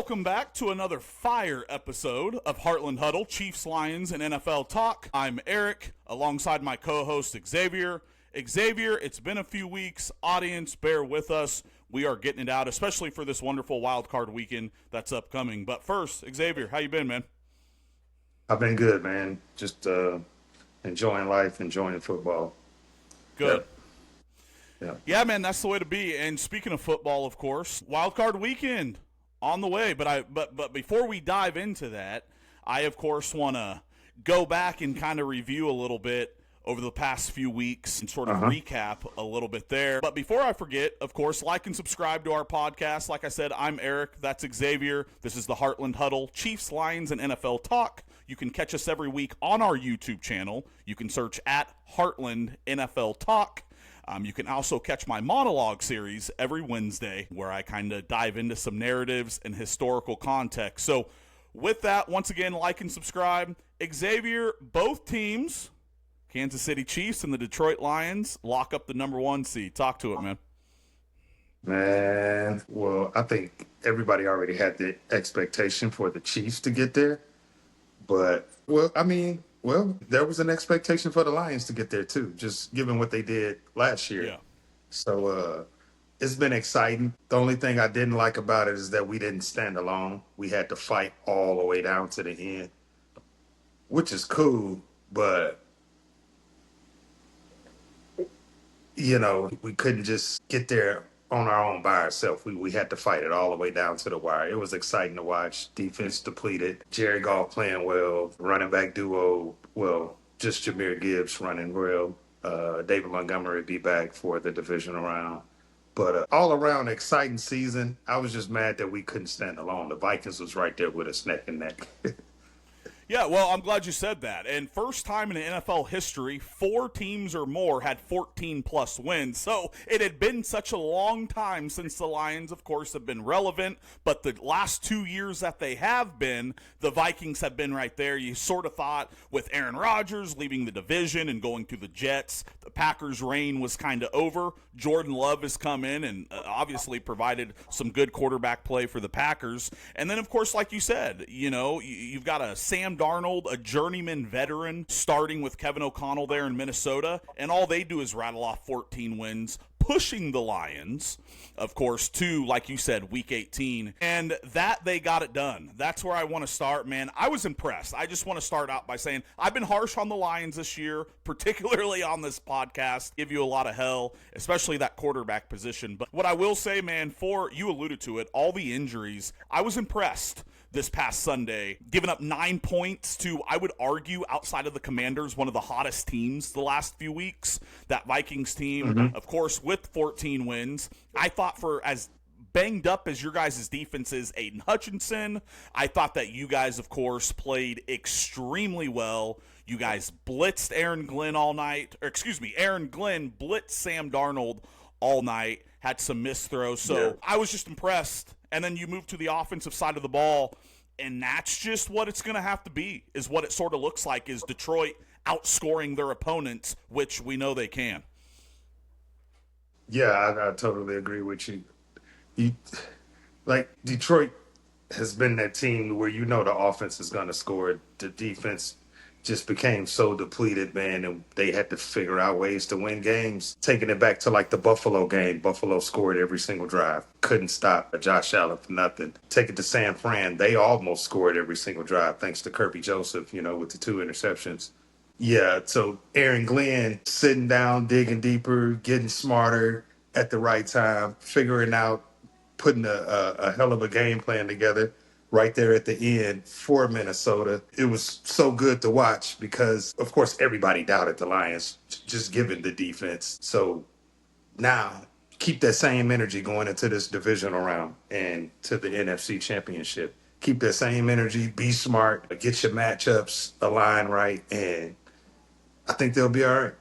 Welcome back to another fire episode of Heartland Huddle, Chiefs, Lions, and NFL Talk. I'm Eric, alongside my co-host Xavier. Xavier, it's been a few weeks. Audience, bear with us. We are getting it out, especially for this wonderful wild card weekend that's upcoming. But first, Xavier, how you been, man? I've been good, man. Just enjoying life, enjoying football. Good. Yeah. Yeah, man, that's the way to be. And speaking of football, of course, wild card weekend on the way. But before we dive into that, I of course want to go back and kind of review a little bit over the past few weeks and sort of recap a little bit there. But before I forget, of course, like and subscribe to our podcast. Like I said, I'm Eric. That's Xavier. This is the Heartland Huddle, Chiefs, Lions, and NFL Talk. You can catch us every week on our YouTube channel. You can search at Heartland NFL Talk. You can also catch my monologue series every Wednesday where I kind of dive into some narratives and historical context. So with that, once again, like and subscribe. Xavier, both teams, Kansas City Chiefs and the Detroit Lions, lock up the number 1 seed. Talk to it, man. Man, well, I think everybody already had the expectation for the Chiefs to get there. But, there was an expectation for the Lions to get there, too, just given what they did last year. Yeah. So it's been exciting. The only thing I didn't like about it is that we didn't stand alone. We had to fight all the way down to the end, which is cool, but we couldn't just get there on our own by ourselves. We had to fight it all the way down to the wire. It was exciting to watch. Defense depleted. Jerry Goff playing well. Running back duo, just Jahmyr Gibbs running well. David Montgomery be back for the divisional round. But all around exciting season. I was just mad that we couldn't stand alone. The Vikings was right there with us neck and neck. Yeah, well, I'm glad you said that. And first time in NFL history, 4 teams or more had 14-plus wins. So it had been such a long time since the Lions, of course, have been relevant. But the last 2 years that they have been, the Vikings have been right there. You sort of thought with Aaron Rodgers leaving the division and going to the Jets, the Packers' reign was kind of over. Jordan Love has come in and obviously provided some good quarterback play for the Packers. And then, of course, like you said, you've got a Sam Darnold, a journeyman veteran, starting with Kevin O'Connell there in Minnesota, and all they do is rattle off 14 wins, pushing the Lions, of course, to, like you said, Week 18, and that they got it done. That's where I want to start, man. I was impressed. I just want to start out by saying I've been harsh on the Lions this year, particularly on this podcast, give you a lot of hell, especially that quarterback position. But what I will say, man, you alluded to it, all the injuries, I was impressed this past Sunday, giving up 9 points to, I would argue, outside of the Commanders, one of the hottest teams the last few weeks. That Vikings team, of course, with 14 wins. I thought for as banged up as your guys' defense is, Aiden Hutchinson, I thought that you guys, of course, played extremely well. You guys blitzed Aaron Glenn Aaron Glenn blitzed Sam Darnold all night, had some missed throws. So I was just impressed. And then you move to the offensive side of the ball, and that's just what it's going to have to be, is what it sort of looks like, is Detroit outscoring their opponents, which we know they can. Yeah, I totally agree with you. Detroit has been that team where the offense is going to score. The defense just became so depleted, man, and they had to figure out ways to win games. Taking it back to the Buffalo game, Buffalo scored every single drive. Couldn't stop Josh Allen for nothing. Take it to San Fran, they almost scored every single drive thanks to Kirby Joseph, with the 2 interceptions. Yeah, so Aaron Glenn sitting down, digging deeper, getting smarter at the right time, figuring out, putting a hell of a game plan together right there at the end for Minnesota. It was so good to watch because, of course, everybody doubted the Lions, just given the defense. So now keep that same energy going into this divisional round and to the NFC Championship. Keep that same energy, be smart, get your matchups aligned right, and I think they'll be all right.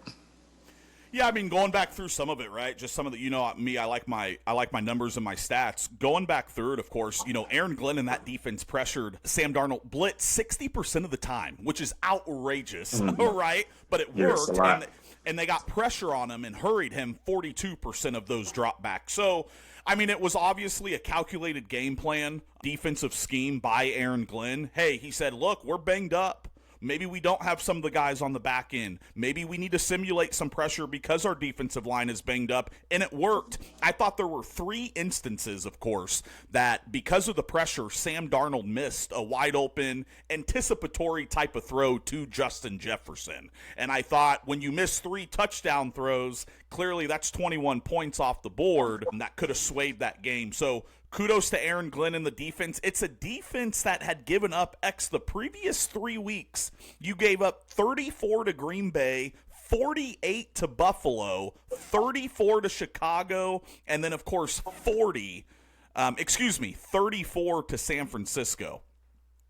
Yeah, I mean, going back through some of it, right? Just some of the, me, I like my numbers and my stats. Going back through it, of course, Aaron Glenn and that defense pressured Sam Darnold blitz 60% of the time, which is outrageous, right? But it worked. And and they got pressure on him and hurried him 42% of those dropbacks. So, I mean, it was obviously a calculated game plan, defensive scheme by Aaron Glenn. Hey, he said, look, we're banged up. Maybe we don't have some of the guys on the back end. Maybe we need to simulate some pressure because our defensive line is banged up, and it worked. I thought there were 3 instances, of course, that because of the pressure, Sam Darnold missed a wide-open, anticipatory type of throw to Justin Jefferson. And I thought when you miss 3 touchdown throws, clearly that's 21 points off the board, and that could have swayed that game. So kudos to Aaron Glenn and the defense. It's a defense that had given up the previous 3 weeks. You gave up 34 to Green Bay, 48 to Buffalo, 34 to Chicago, and then, of course, 34 to San Francisco.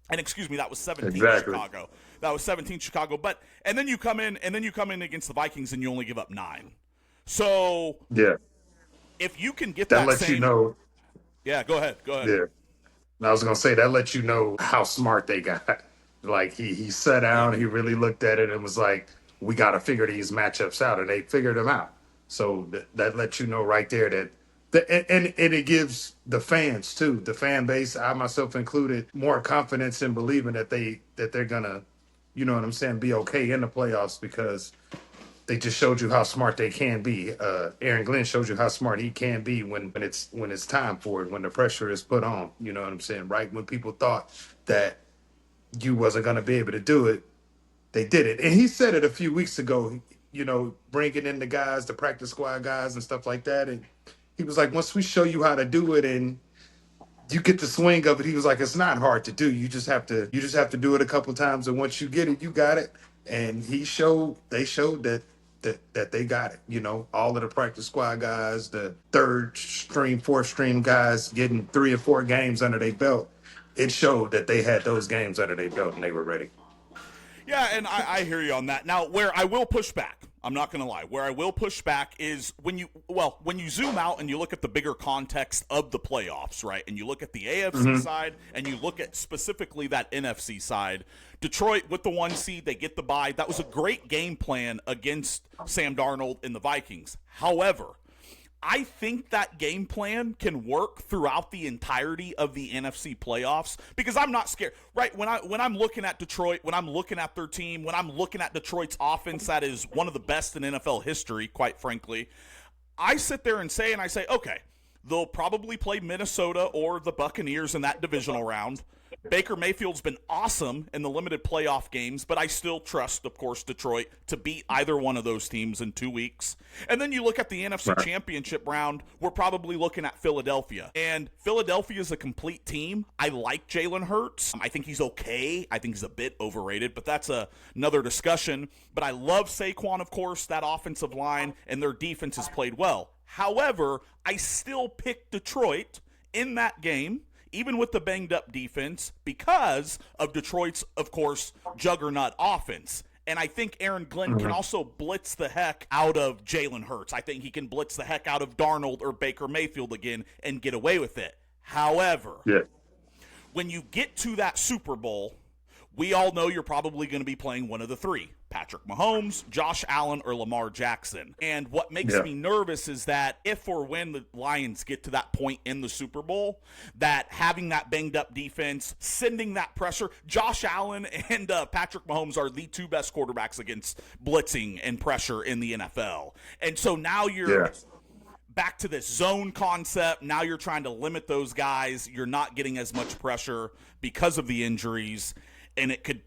And that was 17 Chicago. That was 17 Chicago. And then you come in against the Vikings and you only give up 9. So yeah, if you can get that lets you know. Yeah, go ahead. Yeah. And I was going to say, that lets you know how smart they got. Like, he sat down, he really looked at it and was like, we got to figure these matchups out. And they figured them out. So that lets you know right there and it gives the fans, too, the fan base, I myself included, more confidence in believing that they're going to, you know what I'm saying, be okay in the playoffs because they just showed you how smart they can be. Aaron Glenn showed you how smart he can be when it's time for it, when the pressure is put on. You know what I'm saying? Right when people thought that you wasn't going to be able to do it, they did it. And he said it a few weeks ago, you know, bringing in the guys, the practice squad guys and stuff like that. And he was like, once we show you how to do it and you get the swing of it, he was like, it's not hard to do. You just have to do it a couple times. And once you get it, you got it. And they showed that they got it. You know, all of the practice squad guys, the 3rd string, 4th string guys getting 3 or 4 games under their belt. It showed that they had those games under their belt and they were ready. Yeah, and I hear you on that. Now, where I will push back, I'm not going to lie, where I will push back is when you zoom out and you look at the bigger context of the playoffs, right? And you look at the AFC side and you look at specifically that NFC side. Detroit with the 1 seed, they get the bye. That was a great game plan against Sam Darnold and the Vikings. However, I think that game plan can work throughout the entirety of the NFC playoffs because I'm not scared. Right, when I'm looking at Detroit, when I'm looking at their team, when I'm looking at Detroit's offense that is one of the best in NFL history, quite frankly, I sit there and say, okay, they'll probably play Minnesota or the Buccaneers in that divisional round. Baker Mayfield's been awesome in the limited playoff games, but I still trust, of course, Detroit to beat either one of those teams in 2 weeks. And then you look at the NFC Championship round, we're probably looking at Philadelphia. And Philadelphia is a complete team. I like Jalen Hurts. I think he's okay. I think he's a bit overrated, but that's another discussion. But I love Saquon, of course, that offensive line, and their defense has played well. However, I still pick Detroit in that game, even with the banged-up defense, because of Detroit's, of course, juggernaut offense. And I think Aaron Glenn can also blitz the heck out of Jalen Hurts. I think he can blitz the heck out of Darnold or Baker Mayfield again and get away with it. However, when you get to that Super Bowl, we all know you're probably going to be playing one of the 3. Patrick Mahomes, Josh Allen, or Lamar Jackson. And what makes me nervous is that if or when the Lions get to that point in the Super Bowl, that having that banged-up defense, sending that pressure, Josh Allen and Patrick Mahomes are the 2 best quarterbacks against blitzing and pressure in the NFL. And so now you're back to this zone concept. Now you're trying to limit those guys. You're not getting as much pressure because of the injuries, and it could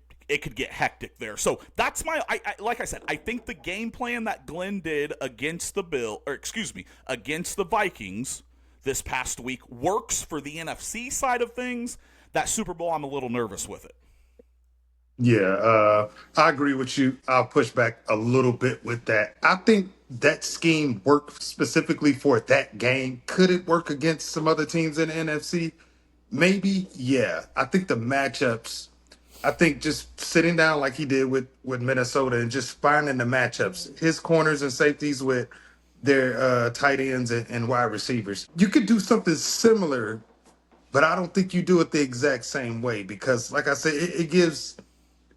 get hectic there. So that's like I said, I think the game plan that Glenn did against against the Vikings this past week works for the NFC side of things. That Super Bowl, I'm a little nervous with it. Yeah, I agree with you. I'll push back a little bit with that. I think that scheme worked specifically for that game. Could it work against some other teams in the NFC? Maybe, yeah. I think the matchups, just sitting down like he did with Minnesota and just finding the matchups, his corners and safeties with their tight ends and wide receivers. You could do something similar, but I don't think you do it the exact same way because, like I said, it gives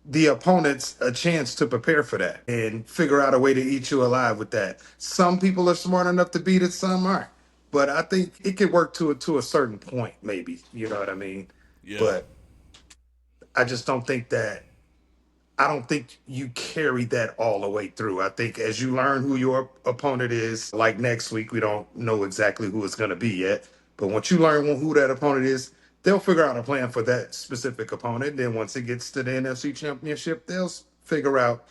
the opponents a chance to prepare for that and figure out a way to eat you alive with that. Some people are smart enough to beat it, some aren't. But I think it could work to a certain point, maybe. You know what I mean? Yeah. But I just don't think that I don't think you carry that all the way through. I think as you learn who your opponent is, like next week, we don't know exactly who it's going to be yet. But once you learn who that opponent is, they'll figure out a plan for that specific opponent. Then once it gets to the NFC Championship, they'll figure out.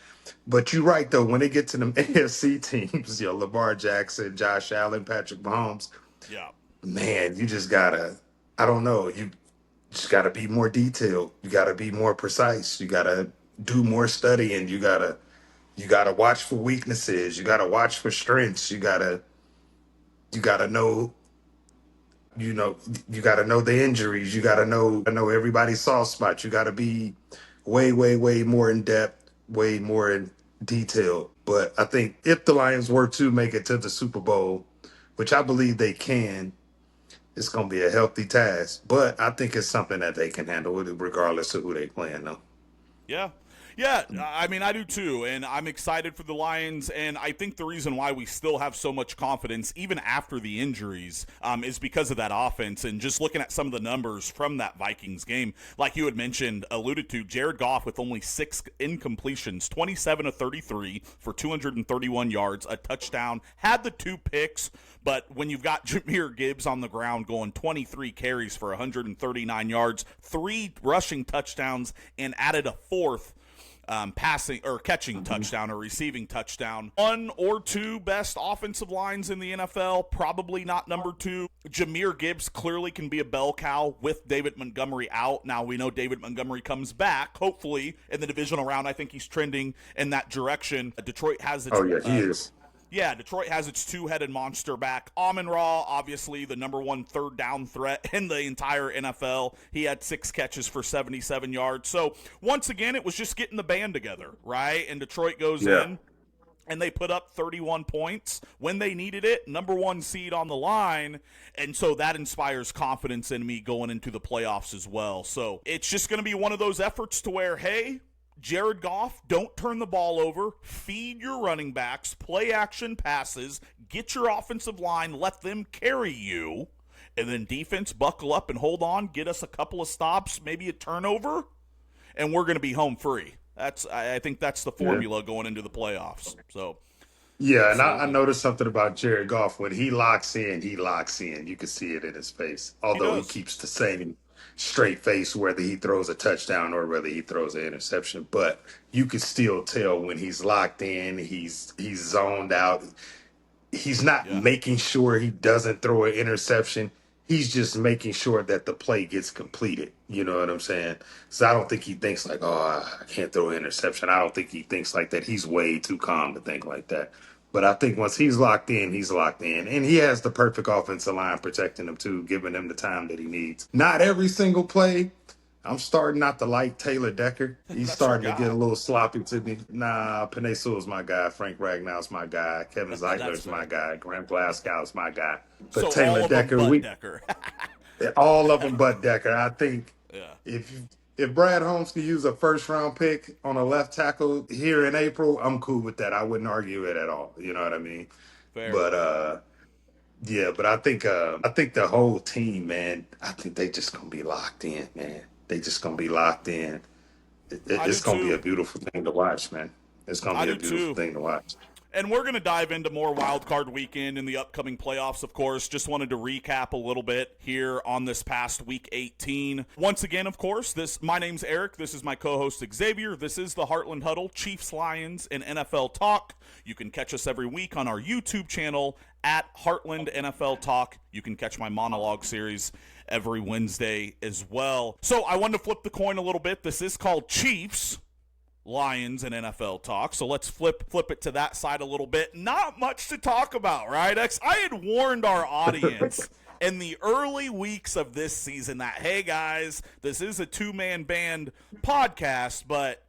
But you're right, though, when they get to them AFC teams, Lamar Jackson, Josh Allen, Patrick Mahomes, Yeah. man, you just got to, I don't know, you just got to be more detailed. You got to be more precise. You got to do more studying. You got to watch for weaknesses. You got to watch for strengths. You got to know, you got to know the injuries. You got to know everybody's soft spots. You got to be way, way, way more in depth, way more in detail. But I think if the Lions were to make it to the Super Bowl, which I believe they can, it's going to be a healthy task. But I think it's something that they can handle, regardless of who they playing, though. Yeah. Yeah, I mean, I do too, and I'm excited for the Lions, and I think the reason why we still have so much confidence, even after the injuries, is because of that offense, and just looking at some of the numbers from that Vikings game, like you had mentioned, alluded to, Jared Goff with only 6 incompletions, 27 of 33 for 231 yards, a touchdown, had the 2 picks, but when you've got Jahmyr Gibbs on the ground going 23 carries for 139 yards, 3 rushing touchdowns, and added a 4th passing or catching touchdown or receiving touchdown. 1 or 2 best offensive lines in the NFL, probably not number 2. Jahmyr Gibbs clearly can be a bell cow with David Montgomery out. Now we know David Montgomery comes back, hopefully, in the divisional round. I think he's trending in that direction. Detroit has its Oh, yeah, he is. Yeah, Detroit has its 2-headed monster back. Amon-Ra, obviously the number 1 third down threat in the entire NFL. He had 6 catches for 77 yards. So once again, it was just getting the band together, right? And Detroit goes in, and they put up 31 points when they needed it, number 1 seed on the line, and so that inspires confidence in me going into the playoffs as well. So it's just going to be one of those efforts to where, hey, Jared Goff, don't turn the ball over, feed your running backs, play action passes, get your offensive line, let them carry you, and then defense, buckle up and hold on, get us a couple of stops, maybe a turnover, and we're going to be home free. I think that's the formula going into the playoffs. So, Yeah, and I absolutely. noticed something about Jared Goff. When he locks in, he locks in. You can see it in his face. He Although he does. keeps the same straight face, whether he throws a touchdown or whether he throws an interception. But you can still tell when he's locked in, he's zoned out. He's not Yeah. making sure he doesn't throw an interception. He's just making sure that the play gets completed. You know what I'm saying? So I don't think he thinks like, oh, I can't throw an interception. I don't think he thinks like that. He's way too calm to think like that. But I think once he's locked in, he's locked in. And he has the perfect offensive line protecting him too, giving him the time that he needs. Not every single play. I'm starting not to like Taylor Decker. He's That's your starting to get guy. a little sloppy to me. Nah, Penei Sewell's my guy. Frank Ragnow's my guy. Kevin That's Zeitler's my fair. guy. Graham Glasgow's my guy. So But all Taylor of them Decker, but Decker. all of them but Decker. I think Yeah. if Brad Holmes could use a first round pick on a left tackle here in April, I'm cool with that. I wouldn't argue it at all. You know what I mean? Fair. But yeah, but I think the whole team, man, I think they just gonna be locked in, man. They just gonna be locked in. I do It's gonna be a too. beautiful thing to watch, man. It's gonna I be a do beautiful too. thing to watch. And we're going to dive into more wild card weekend in the upcoming playoffs, of course. Just wanted to recap a little bit here on this past week 18. Once again, of course, my name's Eric. This is my co-host Xavier. This is the Heartland Huddle, Chiefs, Lions, and NFL Talk. You can catch us every week on our YouTube channel at Heartland NFL Talk. You can catch my monologue series every Wednesday as well. So I wanted to flip the coin a little bit. This is called Chiefs, Lions, and NFL Talk. So let's flip it to that side a little bit. Not much to talk about, right? I had warned our audience in the early weeks of this season that, hey guys, this is a 2-man band podcast, but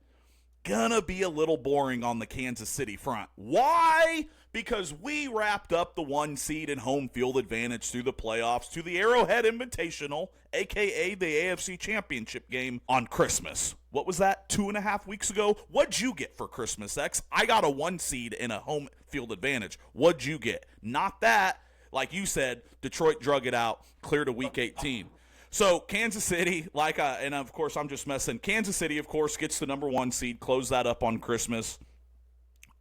gonna be a little boring on the Kansas City front. Why? because we wrapped up the 1 seed and home field advantage through the playoffs to the Arrowhead Invitational, a.k.a. the AFC Championship game on Christmas. What was that, 2.5 weeks ago? What'd you get for Christmas, X? I got a 1 seed and a home field advantage. What'd you get? Not that. Like you said, Detroit drug it out, clear to Week 18. So Kansas City, and of course I'm just messing. Kansas City, of course, gets the number 1 seed, close that up on Christmas.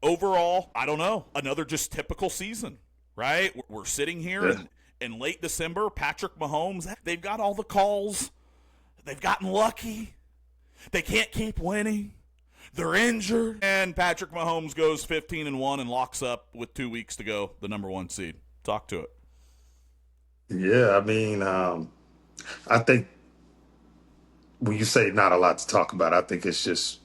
Overall, I don't know, another just typical season, right? We're sitting here in late December. Patrick Mahomes, they've got all the calls. They've gotten lucky. They can't keep winning. They're injured. And Patrick Mahomes goes 15-1 and locks up with 2 weeks to go, the number 1 seed. Talk to it. Yeah, I mean, I think when you say not a lot to talk about, I think it's just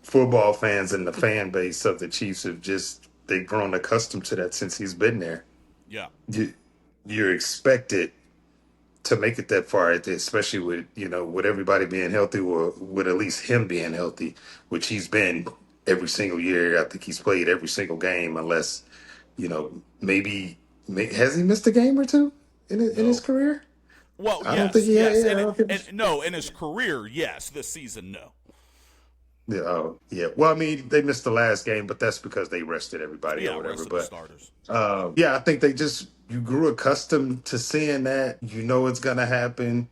football fans and the fan base of the Chiefs they've grown accustomed to that since he's been there. Yeah. You're expected to make it that far, especially with everybody being healthy, or with at least him being healthy, which he's been every single year. I think he's played every single game, unless, maybe has he missed a game or two in his career? Well, I yes, don't think he yes. No, in his career, yes. This season, no. Yeah, yeah. Well, I mean, they missed the last game, but that's because they rested everybody or whatever. Rested But the starters. I think you grew accustomed to seeing that. You know it's gonna happen.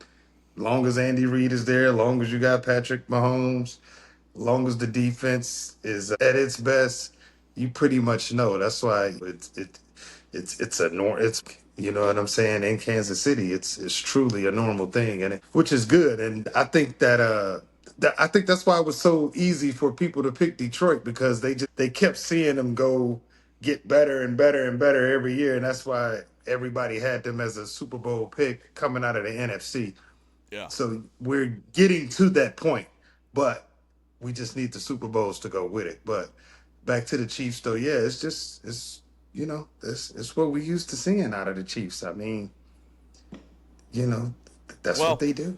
Long as Andy Reid is there, long as you got Patrick Mahomes, long as the defense is at its best, you pretty much know. That's why it's a norm. It's, you know what I'm saying, in Kansas City, it's truly a normal thing, and which is good. And I think I think that's why it was so easy for people to pick Detroit, because they kept seeing them get better and better and better every year, and that's why everybody had them as a Super Bowl pick coming out of the NFC. Yeah. So we're getting to that point, but we just need the Super Bowls to go with it. But back to the Chiefs, though, yeah, it's what we used to seeing out of the Chiefs. I mean, that's what they do.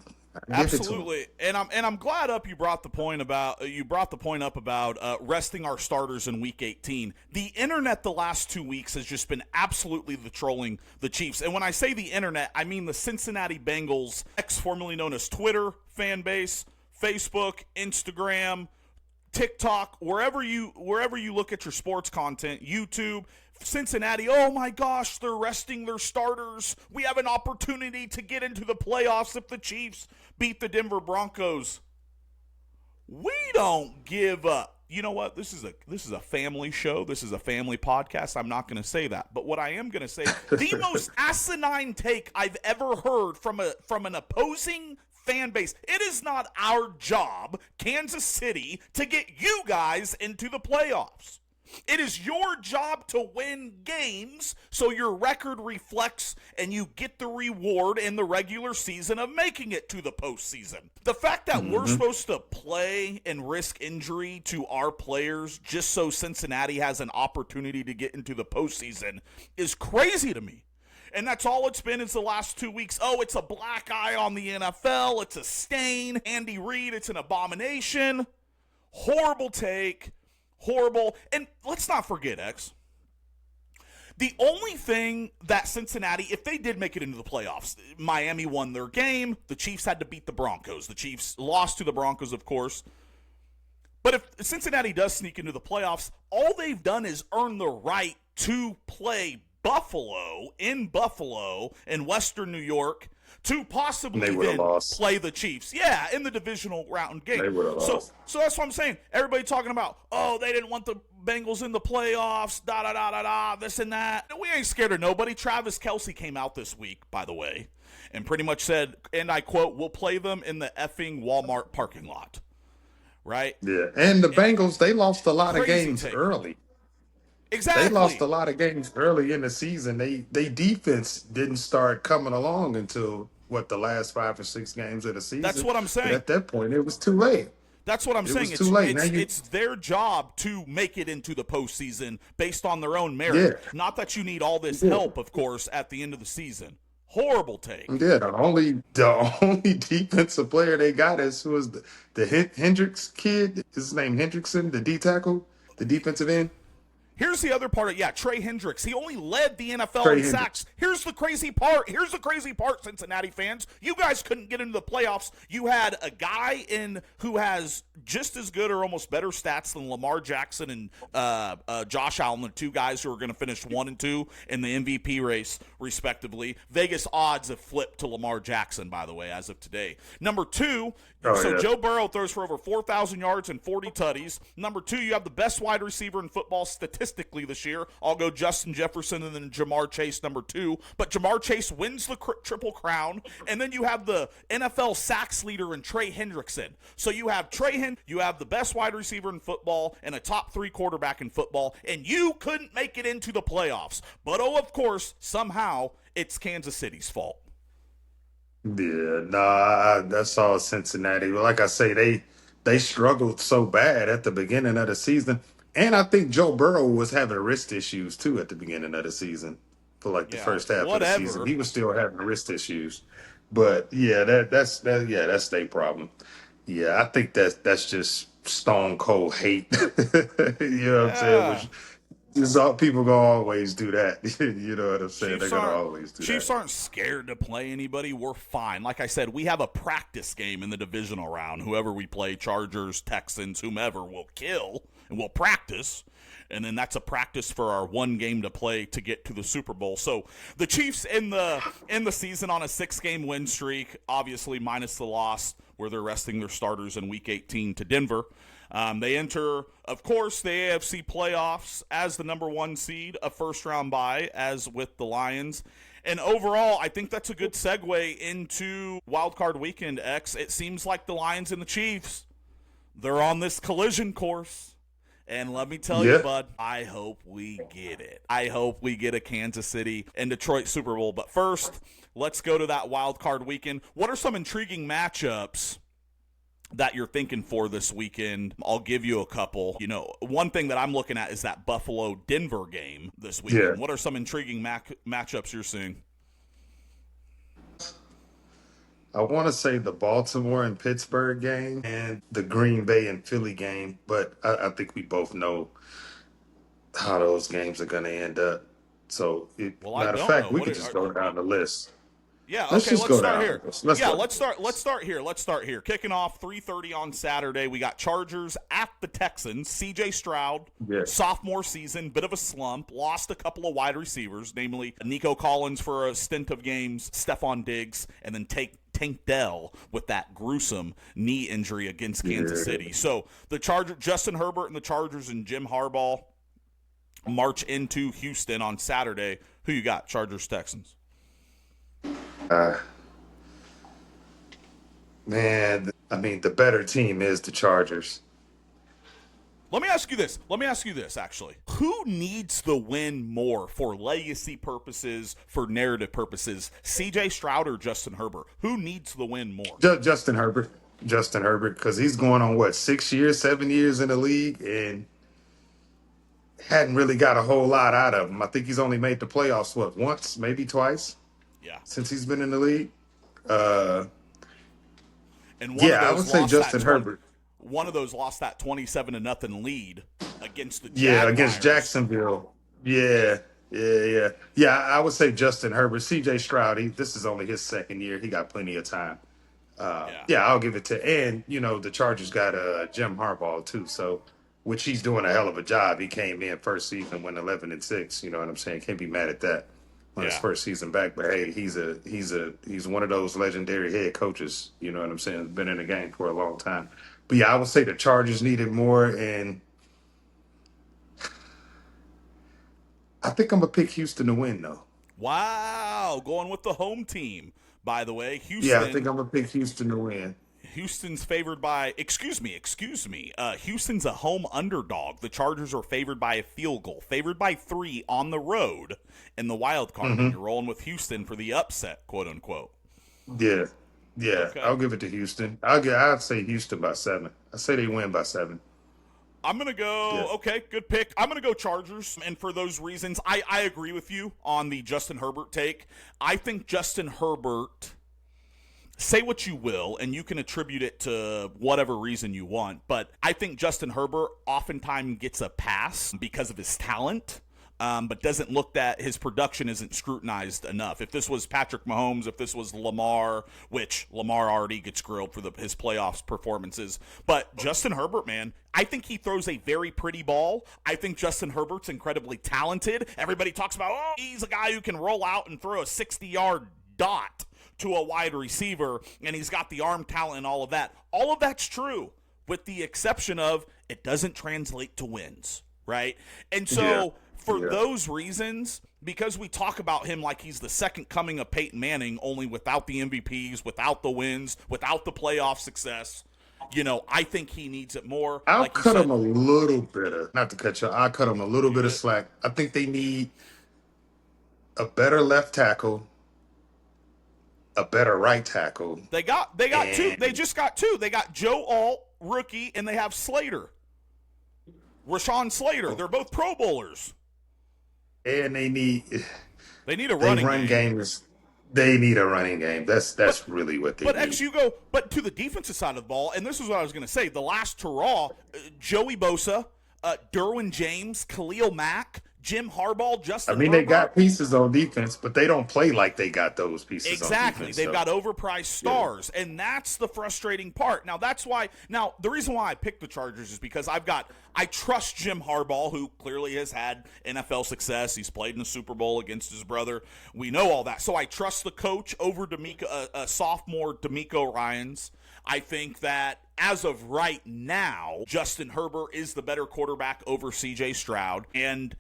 Absolutely, and I'm glad you brought the point up about resting our starters in Week 18. The internet the last 2 weeks has just been absolutely trolling the Chiefs, and when I say the internet, I mean the Cincinnati Bengals, formerly known as Twitter fan base, Facebook, Instagram, TikTok, wherever you look at your sports content, YouTube. Cincinnati, oh my gosh, they're resting their starters. We have an opportunity to get into the playoffs if the Chiefs beat the Denver Broncos. We don't give up. You know what? This is a family show. This is a family podcast. I'm not going to say that. But what I am going to say, the most asinine take I've ever heard from an opposing fan base. It is not our job, Kansas City, to get you guys into the playoffs. It is your job to win games so your record reflects and you get the reward in the regular season of making it to the postseason. The fact that we're supposed to play and risk injury to our players just so Cincinnati has an opportunity to get into the postseason is crazy to me. And that's all it's been is the last 2 weeks. Oh, it's a black eye on the NFL. It's a stain. Andy Reid, it's an abomination. Horrible take. Horrible. And let's not forget, X, the only thing that Cincinnati, if they did make it into the playoffs, Miami won their game. The Chiefs had to beat the Broncos. The Chiefs lost to the Broncos, of course. But if Cincinnati does sneak into the playoffs, all they've done is earn the right to play Buffalo in Western New York, to possibly then play the Chiefs. Yeah, in the divisional round game. They would have lost. So that's what I'm saying. Everybody talking about, oh, they didn't want the Bengals in the playoffs, this and that. We ain't scared of nobody. Travis Kelce came out this week, by the way, and pretty much said, and I quote, we'll play them in the effing Walmart parking lot. Right? Yeah, and the Bengals, they lost a lot of games early. Exactly. They lost a lot of games early in the season. They defense didn't start coming along until the last 5 or 6 games of the season. That's what I'm saying. But at that point, it was too late. That's what I'm saying. It's too late. It's their job to make it into the postseason based on their own merit. Yeah. Not that you need all this help, of course, at the end of the season. Horrible take. Yeah, the only defensive player they got is the Hendricks kid. Is his name Hendrickson, the D tackle? the defensive end. Here's the other part of Trey Hendricks. He only led the NFL Trey in Hendricks. sacks. Here's the crazy part. Cincinnati fans. You guys couldn't get into the playoffs. You had a guy who has just as good or almost better stats than Lamar Jackson and Josh Allen, the two guys who are going to finish 1 and 2 in the MVP race, respectively. Vegas odds have flipped to Lamar Jackson, by the way, as of today. Number 2, Joe Burrow throws for over 4,000 yards and 40 tutties. Number 2, you have the best wide receiver in football statistically this year. I'll go Justin Jefferson and then Jamar Chase, number 2. But Jamar Chase wins the Triple Crown. And then you have the NFL sacks leader in Trey Hendrickson. So you have you have the best wide receiver in football and a top 3 quarterback in football. And you couldn't make it into the playoffs. But, of course, somehow it's Kansas City's fault. Yeah, that's all Cincinnati. Like I say, they struggled so bad at the beginning of the season. And I think Joe Burrow was having wrist issues, too, at the beginning of the season for, like, the first half of the season. He was still having wrist issues. But, yeah, that's their problem. Yeah, I think that's just stone cold hate. You know what I'm saying? People gonna always do that. You know what I'm saying? They're gonna always do that. Chiefs aren't scared to play anybody. We're fine. Like I said, we have a practice game in the divisional round. Whoever we play, Chargers, Texans, whomever, we'll kill and we'll practice. And then that's a practice for our one game to play to get to the Super Bowl. So the Chiefs in the season on a 6-game win streak, obviously minus the loss where they're resting their starters in Week 18 to Denver. They enter, of course, the AFC playoffs as the number 1 seed, a first-round bye, as with the Lions. And overall, I think that's a good segue into Wild Card Weekend, X. It seems like the Lions and the Chiefs, they're on this collision course. And let me tell you, bud, I hope we get it. I hope we get a Kansas City and Detroit Super Bowl. But first, let's go to that Wild Card Weekend. What are some intriguing matchups that you're thinking for this weekend? I'll give you a couple. You know, one thing that I'm looking at is that Buffalo-Denver game this weekend. Yeah. What are some intriguing matchups you're seeing? I want to say the Baltimore and Pittsburgh game and the Green Bay and Philly game, but I think we both know how those games are going to end up. So, matter of fact, we could just go down the list. Yeah, okay, let's start here. Let's start here. Kicking off 3:30 on Saturday, we got Chargers at the Texans. CJ Stroud, sophomore season, bit of a slump, lost a couple of wide receivers, namely Nico Collins for a stint of games, Stephon Diggs, and then Tank Dell with that gruesome knee injury against Kansas City. So the Justin Herbert and the Chargers and Jim Harbaugh march into Houston on Saturday. Who you got? Chargers, Texans. Man, I mean, the better team is the Chargers. Let me ask you this, actually. Who needs the win more for legacy purposes, for narrative purposes, CJ Stroud or Justin Herbert? Who needs the win more? Justin Herbert, because he's going on, 6 years, 7 years in the league, and hadn't really got a whole lot out of him. I think he's only made the playoffs, once, maybe twice? Yeah. Since he's been in the league. And I would say Justin Herbert. One of those lost that 27-0 lead against the Jaguars. Yeah, against Jacksonville. Yeah, I would say Justin Herbert. CJ Stroud, this is only his second year. He got plenty of time. I'll give it to, and, the Chargers got Jim Harbaugh, too, so, which he's doing a hell of a job. He came in first season, went 11-6, you know what I'm saying? Can't be mad at that. On his first season back, but hey, he's one of those legendary head coaches. You know what I'm saying? Been in the game for a long time. But I would say the Chargers needed more, and I think I'm gonna pick Houston to win, though. Wow, going with the home team. By the way, Houston. Yeah, I think I'm gonna pick Houston to win. Houston's favored by, excuse me. Houston's a home underdog. The Chargers are favored by a field goal, favored by 3 on the road in the wild card. Mm-hmm. You're rolling with Houston for the upset, quote unquote. Yeah. Okay. I'll give it to Houston. I'd say Houston by 7. I say they win by 7. I'm going to go, okay, good pick. I'm going to go Chargers, and for those reasons, I agree with you on the Justin Herbert take. I think Justin Herbert say what you will, and you can attribute it to whatever reason you want, but I think Justin Herbert oftentimes gets a pass because of his talent. But doesn't look that his production isn't scrutinized enough. If this was Patrick Mahomes, if this was Lamar, which Lamar already gets grilled for his playoffs performances, but Justin Herbert, man, I think he throws a very pretty ball. I think Justin Herbert's incredibly talented. Everybody talks about, oh, he's a guy who can roll out and throw a 60-yard dot to a wide receiver, and he's got the arm talent and all of that. All of that's true, with the exception of it doesn't translate to wins, right? And so for those reasons, because we talk about him like he's the second coming of Peyton Manning, only without the MVPs, without the wins, without the playoff success, I think he needs it more. I'll cut him a little bit of, not to cut you, I'll cut him a little bit of slack. I think they need a better left tackle, a better right tackle. They got two. They just got two. They got Joe Alt, rookie, and they have Slater. Rashawn Slater. They're both Pro Bowlers. And they need a running game. They need a running game. That's really what they need. But to the defensive side of the ball, and this is what I was going to say, the last hurrah, Joey Bosa, Derwin James, Khalil Mack, Jim Harbaugh, Justin Herbert. They got pieces on defense, but they don't play like they got those pieces on defense. Exactly. They've got overpriced stars, and that's the frustrating part. Now, the reason why I picked the Chargers is because I trust Jim Harbaugh, who clearly has had NFL success. He's played in the Super Bowl against his brother. We know all that. So I trust the coach over sophomore DeMeco Ryans. I think that as of right now, Justin Herbert is the better quarterback over C.J. Stroud, and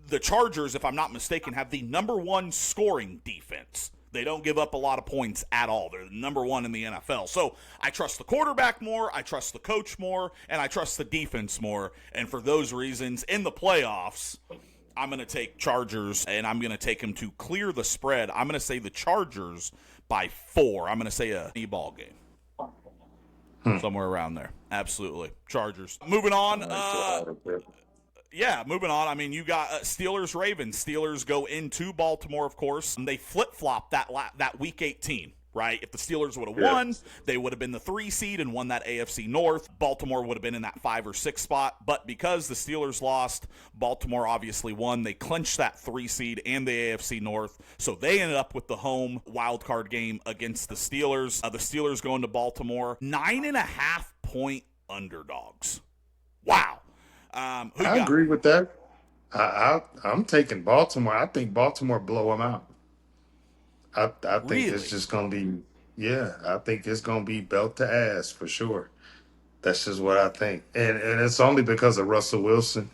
the Chargers, if I'm not mistaken, have the number one scoring defense. They don't give up a lot of points at all. They're number one in the NFL. So I trust the quarterback more, I trust the coach more, and I trust the defense more. And for those reasons, in the playoffs, I'm going to take Chargers, and I'm going to take them to clear the spread. I'm going to say the Chargers by 4. I'm going to say a ball game. Somewhere around there. Absolutely. Chargers. Moving on. Moving on. You got Steelers-Ravens. Steelers go into Baltimore, of course. And they flip-flop that Week 18, right? If the Steelers would have won, they would have been the 3 seed and won that AFC North. Baltimore would have been in that 5 or 6 spot. But because the Steelers lost, Baltimore obviously won. They clinched that 3 seed and the AFC North. So they ended up with the home wild card game against the Steelers. The Steelers going to Baltimore, 9.5-point underdogs. Wow. I agree with that. I'm taking Baltimore. I think Baltimore blow them out. I think it's just going to be, I think it's going to be belt to ass for sure. That's just what I think. And it's only because of Russell Wilson.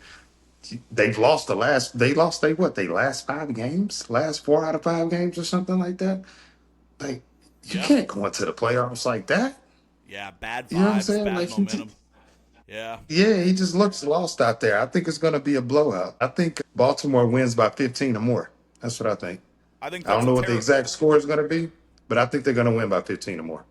They've lost last 5 games? Last 4 out of 5 games or something like that? Like, you can't go into the playoffs like that. Yeah, bad vibes, you know what I'm saying? bad momentum. Yeah, he just looks lost out there. I think it's going to be a blowout. I think Baltimore wins by 15 or more. That's what I think. I don't know what the exact score is going to be, but I think they're going to win by 15 or more.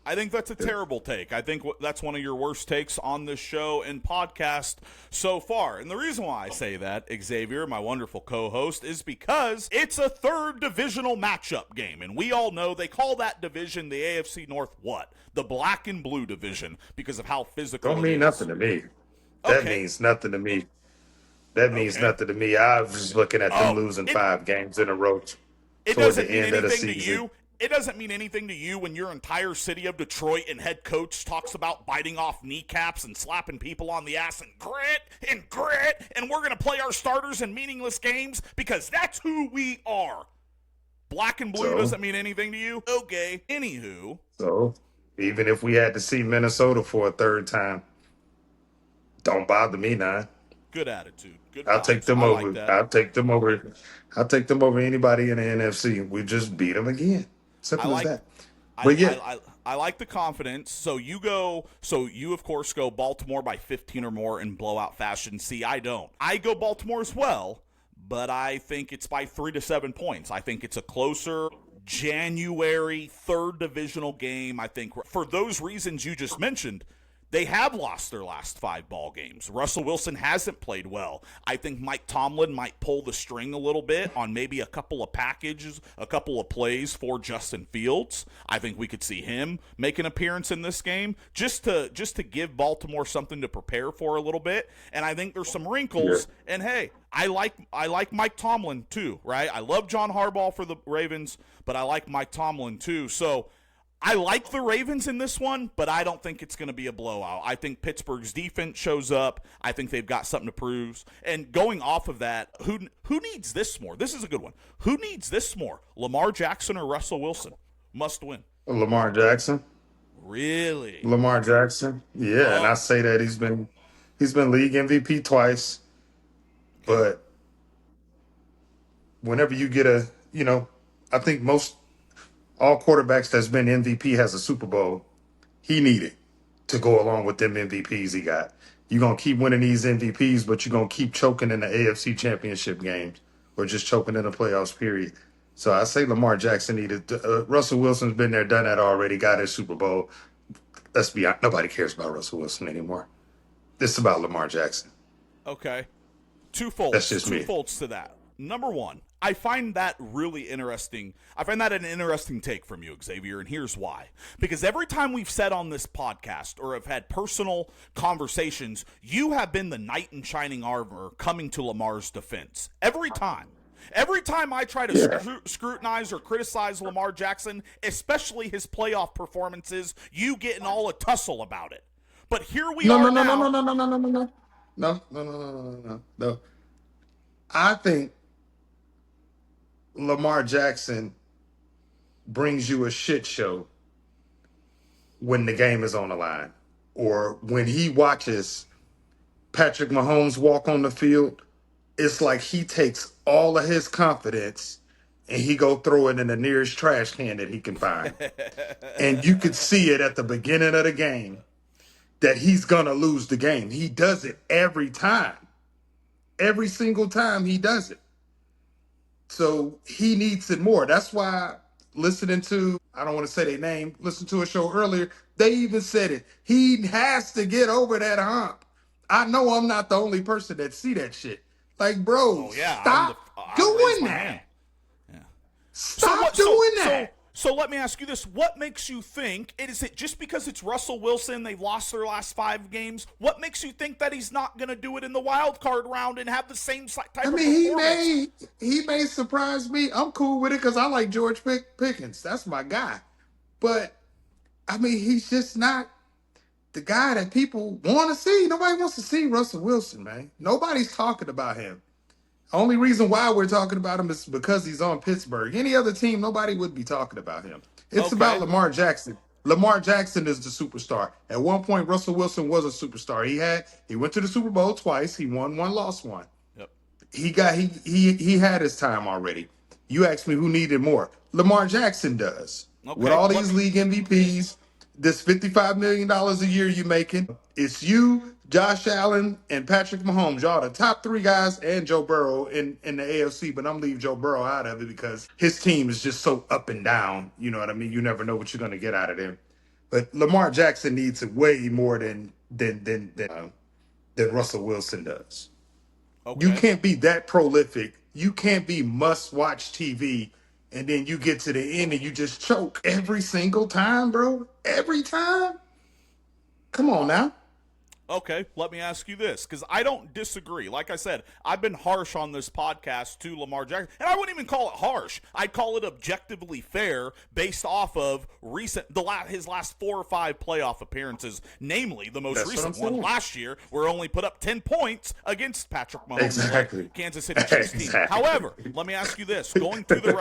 I think that's a terrible take. I think that's one of your worst takes on this show and podcast so far. And the reason why I say that, Xavier, my wonderful co-host, is because it's a third divisional matchup game. And we all know they call that division the AFC North what? The black and blue division because of how physical Don't mean nothing to me. That means nothing to me. That means nothing to me. I was just looking at them losing 5 games in a row toward the end of the season. It doesn't mean anything to you when your entire city of Detroit and head coach talks about biting off kneecaps and slapping people on the ass and grit, and we're going to play our starters in meaningless games because that's who we are. Black and blue doesn't mean anything to you? Okay. Anywho. So, even if we had to see Minnesota for a third time, don't bother me now. Good attitude. Good. I'll take them over. Like I'll take them over. I'll take them over anybody in the NFC. We just beat them again. Simple as that. But I like the confidence. So you of course go Baltimore by 15 or more in blowout fashion. See, I don't. I go Baltimore as well, but I think it's by 3 to 7 points. I think it's a closer January third divisional game. I think for those reasons you just mentioned, They have lost their last 5 ball games. Russell Wilson hasn't played well. I think Mike Tomlin might pull the string a little bit on maybe a couple of packages, a couple of plays for Justin Fields. I think we could see him make an appearance in this game just to give Baltimore something to prepare for a little bit. And I think there's some wrinkles. Yeah. And hey, I like Mike Tomlin too, right? I love John Harbaugh for the Ravens, but I like Mike Tomlin too. So I like the Ravens in this one, but I don't think it's going to be a blowout. I think Pittsburgh's defense shows up. I think they've got something to prove. And going off of that, who needs this more? This is a good one. Who needs this more, Lamar Jackson or Russell Wilson? Must win. Lamar Jackson. Really? Lamar Jackson. Yeah, and I say that he's been league MVP twice. But whenever you get I think all quarterbacks that's been MVP has a Super Bowl. He needed to go along with them MVPs he got. You're going to keep winning these MVPs, but you're going to keep choking in the AFC Championship games or just choking in the playoffs, period. So I say Lamar Jackson needed. Russell Wilson's been there, done that already, got his Super Bowl. Let's be honest, nobody cares about Russell Wilson anymore. This is about Lamar Jackson. Okay. Twofold. That's just me. Twofolds to that. Number one, I find that really interesting. I find that an interesting take from you, Xavier, and here's why. Because every time we've said on this podcast or have had personal conversations, you have been the knight in shining armor coming to Lamar's defense. Every time. Every time I try to scrutinize or criticize Lamar Jackson, especially his playoff performances, you get in all a tussle about it. But here we are now. No. I think Lamar Jackson brings you a shit show when the game is on the line, or when he watches Patrick Mahomes walk on the field. It's like he takes all of his confidence and he go throw it in the nearest trash can that he can find. And you could see it at the beginning of the game that he's going to lose the game. He does it every time. Every single time he does it. So he needs it more. That's why listening to, I don't want to say their name, listen to a show earlier, they even said it. He has to get over that hump. I know I'm not the only person that see that shit. Like, bro, stop doing that. Yeah. Stop doing that. So let me ask you this. What makes you think, is it just because it's Russell Wilson, they lost their last 5 games? What makes you think that he's not going to do it in the wild card round and have the same type of performance? He may surprise me. I'm cool with it because I like George Pickens. That's my guy. But, he's just not the guy that people want to see. Nobody wants to see Russell Wilson, man. Nobody's talking about him. Only reason why we're talking about him is because he's on Pittsburgh. Any other team, nobody would be talking about him. It's about Lamar Jackson. Lamar Jackson is the superstar. At one point, Russell Wilson was a superstar. He went to the Super Bowl twice. He won one, lost one. Yep. He had his time already. You asked me who needed more. Lamar Jackson does. Okay. With all these league MVPs, this $55 million a year you making, it's you, Josh Allen, and Patrick Mahomes. Y'all the top 3 guys, and Joe Burrow in the AFC, but I'm leaving Joe Burrow out of it because his team is just so up and down. You know what I mean? You never know what you're going to get out of them. But Lamar Jackson needs it way more than Russell Wilson does. Okay. You can't be that prolific. You can't be must-watch TV, and then you get to the end and you just choke every single time, bro. Every time. Come on now. Okay, let me ask you this, because I don't disagree. Like I said, I've been harsh on this podcast to Lamar Jackson, and I wouldn't even call it harsh. I'd call it objectively fair based off of his last 4 or 5 playoff appearances, namely the most recent one last year, where only put up 10 points against Patrick Mahomes, Kansas City Chiefs team. However, let me ask you this: going to the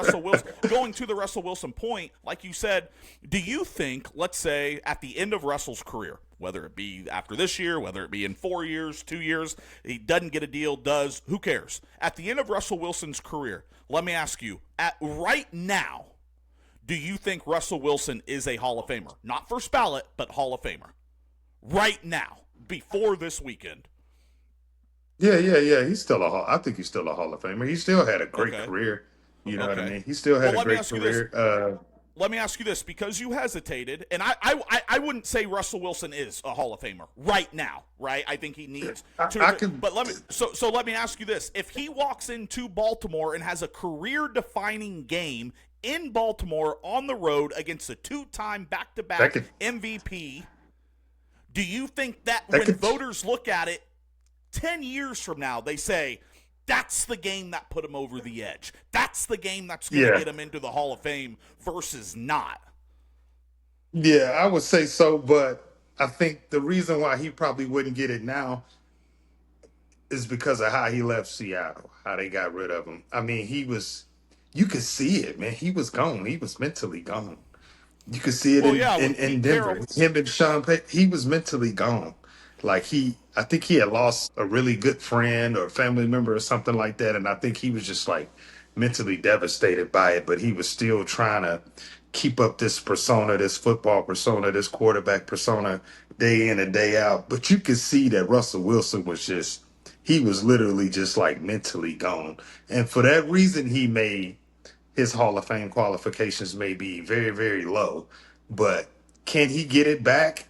Russell Wilson point, like you said, do you think, let's say, at the end of Russell's career, whether it be after this year, whether it be in 4 years, 2 years, he doesn't get a deal, does, who cares? At the end of Russell Wilson's career, let me ask you, right now, do you think Russell Wilson is a Hall of Famer? Not first ballot, but Hall of Famer. Right now, before this weekend. Yeah. I think he's still a Hall of Famer. He still had a great career. You know what I mean? He still had a great career. let me ask you this, because you hesitated, and I wouldn't say Russell Wilson is a Hall of Famer right now, right? I think he needs I to. can. But let me ask you this: if he walks into Baltimore and has a career-defining game in Baltimore on the road against a two-time That back-to-back could. MVP, do you think that That when could. voters look at it 10 years from now, they say, that's the game that put him over the edge. That's the game that's going to Yeah. get him into the Hall of Fame versus not. Yeah, I would say so, but I think the reason why he probably wouldn't get it now is because of how he left Seattle, how they got rid of him. I mean, you could see it, man. He was gone. He was mentally gone. You could see it Well, in, yeah, in, with in Pete Denver. Carroll. Him and Sean Payton, he was mentally gone. Like I think he had lost a really good friend or family member or something like that. And I think he was just like mentally devastated by it, but he was still trying to keep up this persona, this football persona, this quarterback persona day in and day out. But you could see that Russell Wilson was he was literally just like mentally gone. And for that reason, his Hall of Fame qualifications may be very, very low, but can he get it back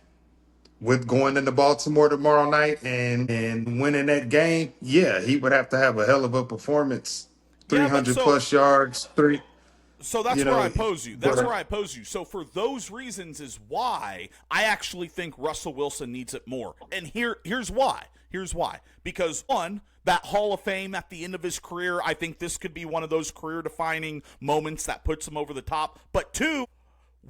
with going into Baltimore tomorrow night and winning that game? Yeah, he would have to have a hell of a performance, Yeah, but 300 plus yards, so you that's where know. I pose you. That's But where I pose you. So for those reasons is why I actually think Russell Wilson needs it more. And here's why. Here's why. Because one, that Hall of Fame at the end of his career, I think this could be one of those career defining moments that puts him over the top. But two,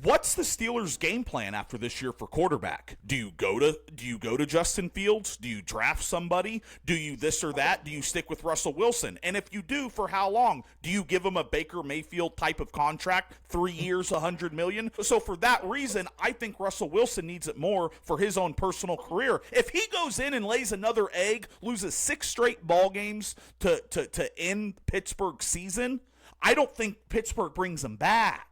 what's the Steelers' game plan after this year for quarterback? Do you go to Justin Fields? Do you draft somebody? Do you this or that? Do you stick with Russell Wilson? And if you do, for how long? Do you give him a Baker Mayfield type of contract, 3 years, $100 million? So for that reason, I think Russell Wilson needs it more for his own personal career. If he goes in and lays another egg, loses 6 straight ball games to end Pittsburgh's season, I don't think Pittsburgh brings him back.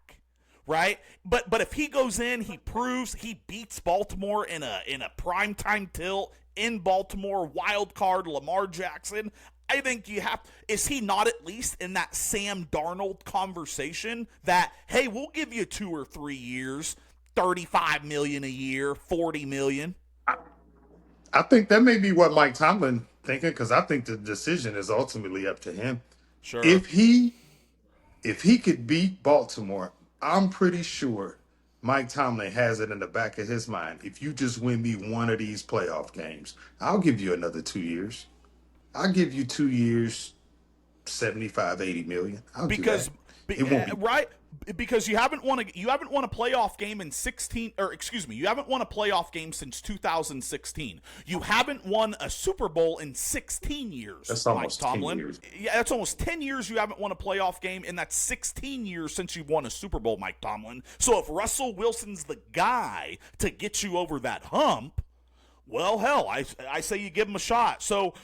Right, but if he goes in, he proves he beats Baltimore in a primetime tilt in Baltimore, wild card Lamar Jackson. I think you have. Is he not at least in that Sam Darnold conversation that, hey, we'll give you 2 or 3 years, $35 million a year, $40 million? I think that may be what Mike Tomlin thinking, because I think the decision is ultimately up to him. Sure. If he if he could beat Baltimore, I'm pretty sure Mike Tomlin has it in the back of his mind. If you just win me one of these playoff games, I'll give you another 2 years. I'll give you 2 years, 75, 80 million. I'll do that. Because It won't be. right, because you haven't won a playoff game in 16, or excuse me, you haven't won a playoff game since 2016. You haven't won a Super Bowl in 16 years. That's Mike almost 10 Tomlin. years. Yeah, that's almost 10 years you haven't won a playoff game, and that's 16 years since you've won a Super Bowl, Mike Tomlin. So if Russell Wilson's the guy to get you over that hump, well, hell, I say you give him a shot. So,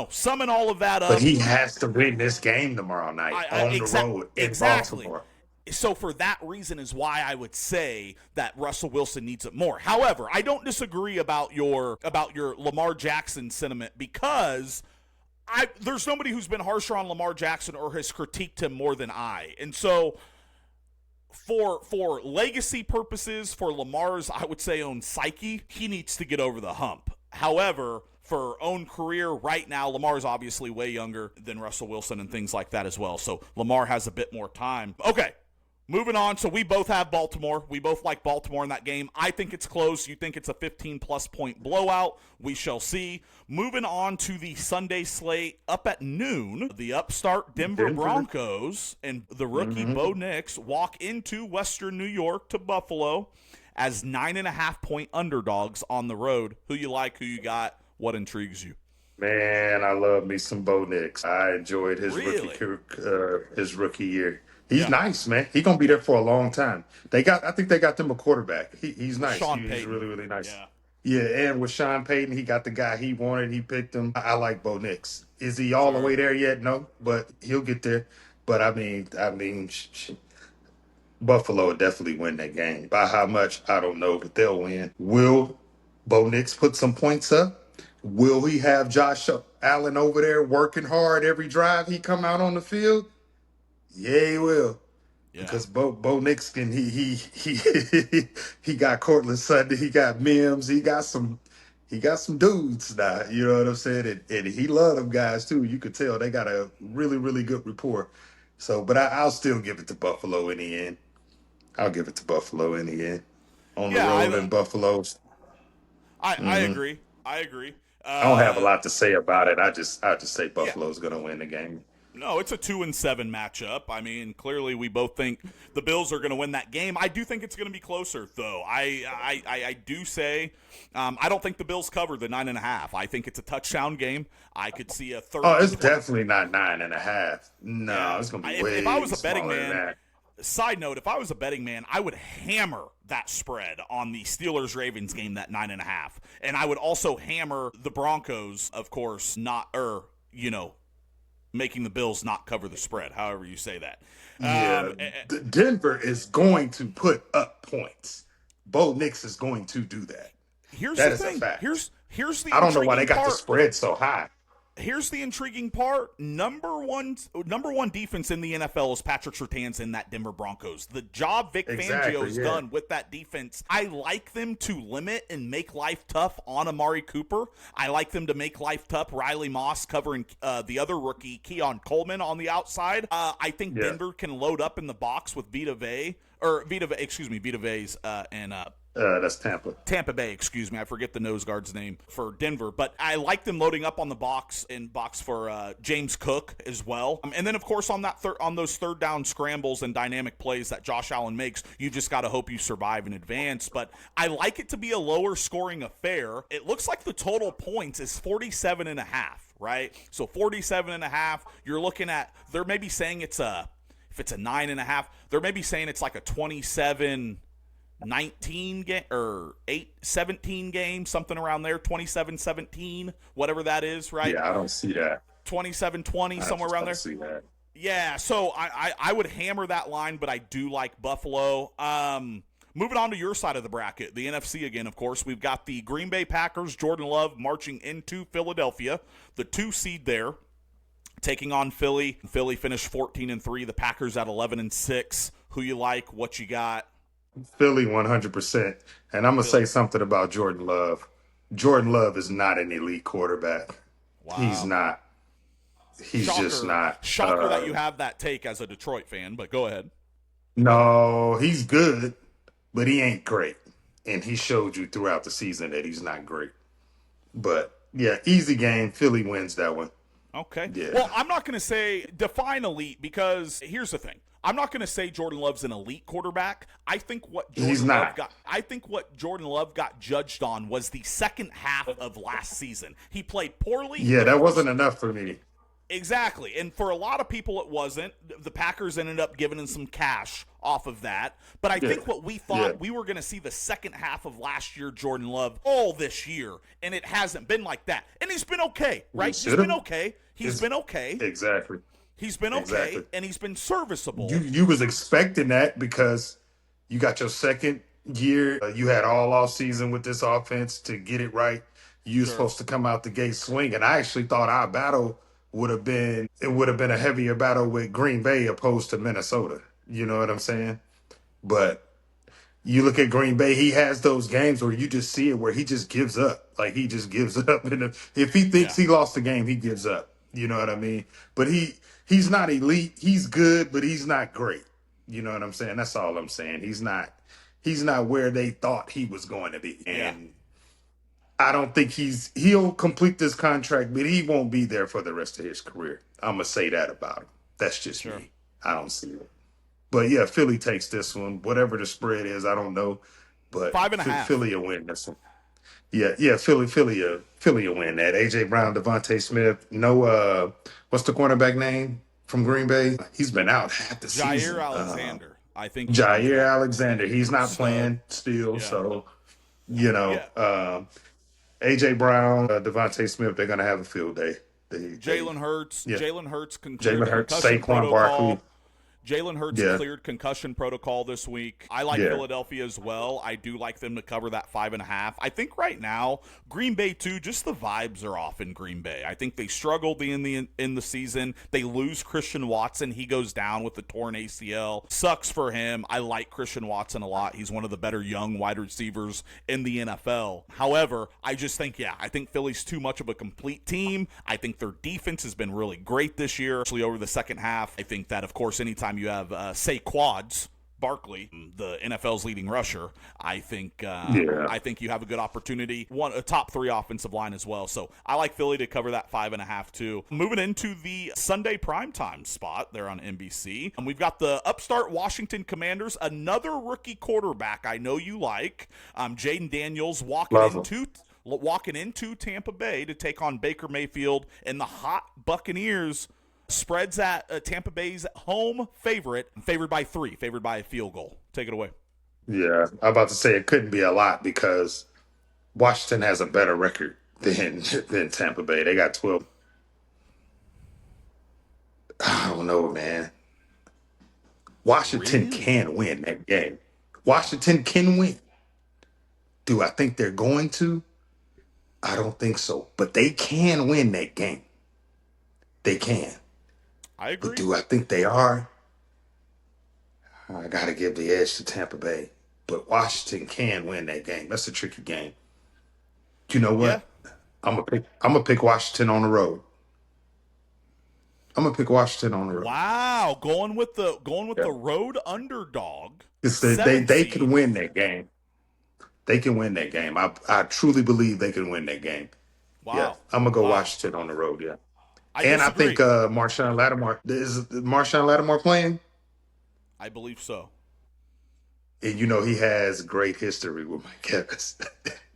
summing all of that up. But he has to win this game tomorrow night on the road in Exactly. Baltimore. So for that reason is why I would say that Russell Wilson needs it more. However, I don't disagree about your Lamar Jackson sentiment, because there's nobody who's been harsher on Lamar Jackson or has critiqued him more than I. And so for legacy purposes, for Lamar's, I would say, own psyche, he needs to get over the hump. However, for own career right now, Lamar's obviously way younger than Russell Wilson and things like that as well. So Lamar has a bit more time. Okay, moving on. So we both have Baltimore. We both like Baltimore in that game. I think it's close. You think it's a 15-plus point blowout. We shall see. Moving on to the Sunday slate up at noon, the upstart Denver Broncos and the rookie Bo Nix walk into Western New York to Buffalo as 9.5-point underdogs on the road. Who you like? Who you got? What intrigues you? Man, I love me some Bo Nix. I enjoyed his rookie year. He's nice, man. He's gonna be there for a long time. I think they got them a quarterback. He's nice. Sean He's Payton. really, really nice. Yeah. Yeah, and with Sean Payton, he got the guy he wanted. He picked him. I like Bo Nix. Is he all the way there yet? No, but he'll get there. But I mean, Buffalo will definitely win that game. By how much, I don't know, but they'll win. Will Bo Nix put some points up? Will he have Josh Allen over there working hard every drive he come out on the field? Yeah, he will. Yeah. because Bo Nix he got Cortland Sutton, he got Mims, he got some dudes now. You know what I'm saying? And he loved them guys too. You could tell they got a really really good rapport. So, but I'll still give it to Buffalo in the end. I'll give it to Buffalo in the end. On the Yeah, road in Buffalo. I agree. I agree. I don't have a lot to say about it. I just say Yeah. Buffalo's going to win the game. No, it's a 2-7 matchup. I mean, clearly we both think the Bills are going to win that game. I do think it's going to be closer, though. I do say I don't think the Bills cover the 9.5. I think it's a touchdown game. I could see a 30. Oh, it's definitely not 9.5. No, Yeah. it's going to be way If I was a betting smaller than man, that. side note, if I was a betting man, I would hammer that spread on the Steelers-Ravens game, that 9.5. And I would also hammer the Broncos, of course, making the Bills not cover the spread, however you say that. Yeah, Denver is going to put up points. Bo Nix is going to do that. Here's That the is a thing. fact. Here's the I don't know why intriguing they got the part. spread so high. Here's the intriguing part. Number one defense in the NFL is Patrick Surtain's in that Denver Broncos. The job Vic Fangio's done with that defense, I like them to limit and make life tough on Amari Cooper. I like them to make life tough. Riley Moss covering the other rookie, Keon Coleman, on the outside. I think Denver can load up in the box with Vita Vea and That's Tampa. Tampa Bay, excuse me. I forget the nose guard's name for Denver. But I like them loading up on the box for James Cook as well. And then, of course, on those third down scrambles and dynamic plays that Josh Allen makes, you just got to hope you survive in advance. But I like it to be a lower scoring affair. It looks like the total points is 47.5, right? So 47.5, you're looking at, they're maybe saying if it's a 9.5, they're maybe saying it's like a 27-19 game or 17 game, something around there, 27-17, whatever that is, right? Yeah, I don't see that. 27-20, somewhere around there. See that. Yeah, so I would hammer that line, but I do like Buffalo. Moving on to your side of the bracket, the NFC again, of course. We've got the Green Bay Packers, Jordan Love marching into Philadelphia, the 2 seed there, taking on Philly. Philly finished 14-3, the Packers at 11-6. Who you like? What you got? Philly 100%. And I'm going to say something about Jordan Love. Jordan Love is not an elite quarterback. Wow. He's not. He's just not. Shocker that you have that take as a Detroit fan, but go ahead. No, he's good, but he ain't great. And he showed you throughout the season that he's not great. But, yeah, easy game. Philly wins that one. Okay. Yeah. Well, I'm not going to say define elite because here's the thing. I'm not going to say Jordan Love's an elite quarterback. I think what Jordan Love got judged on was the second half of last season. He played poorly. Yeah, that wasn't enough for me. Exactly. And for a lot of people it wasn't. The Packers ended up giving him some cash off of that. But I think what we thought we were going to see the second half of last year Jordan Love all this year, and it hasn't been like that. And he's been okay, right? He's been okay. He's been okay. Exactly. He's been okay, and he's been serviceable. You was expecting that because you got your second year. You had all off season with this offense to get it right. You were supposed to come out the gate swing, and I actually thought our battle would have been a heavier battle with Green Bay opposed to Minnesota. You know what I'm saying? But you look at Green Bay, he has those games where you just see it where he just gives up. Like he just gives up. And if he thinks he lost the game, he gives up. You know what I mean? But he's not elite. He's good, but he's not great. You know what I'm saying? That's all I'm saying. He's not where they thought he was going to be. And I don't think he'll complete this contract, but he won't be there for the rest of his career. I'm going to say that about him. That's just me. I don't see it. But yeah, Philly takes this one. Whatever the spread is, I don't know. But 5.5. Philly will win this one. Yeah, Philly will win that. AJ Brown, Devontae Smith. No, what's the cornerback name from Green Bay? He's been out half the season. Jair Alexander, I think. Jair Alexander. He's not playing still. So, AJ Brown, Devontae Smith. They're gonna have a field day. Jalen Hurts. Jalen Hurts. Jalen Hurts. Saquon Barkley. Jalen Hurts Yeah. cleared concussion protocol this week. I like Yeah. Philadelphia as well. I do like them to cover that 5.5. I think right now, Green Bay too, just the vibes are off in Green Bay. I think they struggled in the season. They lose Christian Watson. He goes down with the torn ACL. Sucks for him. I like Christian Watson a lot. He's one of the better young wide receivers in the NFL. However, I just think, I think Philly's too much of a complete team. I think their defense has been really great this year, especially over the second half. I think that, of course, anytime you have, Quads Barkley, the NFL's leading rusher, I think you have a good opportunity. A top 3 offensive line as well. So I like Philly to cover that 5.5 too. Moving into the Sunday primetime spot there on NBC, and we've got the upstart Washington Commanders, another rookie quarterback I know you like, Jaden Daniels walking into Tampa Bay to take on Baker Mayfield and the hot Buccaneers. Spreads at Tampa Bay's home favored by 3, favored by a field goal. Take it away. Yeah, I'm about to say it couldn't be a lot because Washington has a better record than Tampa Bay. They got 12. I don't know, man. Washington can win that game. Washington can win. Do I think they're going to? I don't think so. But they can win that game. They can. I agree. But do I think they are? I got to give the edge to Tampa Bay. But Washington can win that game. That's a tricky game. You know what? Yeah. I'm gonna pick Washington on the road. Wow, going with the road underdog. They can win that game. They can win that game. I truly believe they can win that game. Wow. Yeah, I'm gonna go Washington on the road. Yeah. I think Marshawn Lattimore is Marshawn Lattimore playing. I believe so. And you know he has great history with Mike Evans.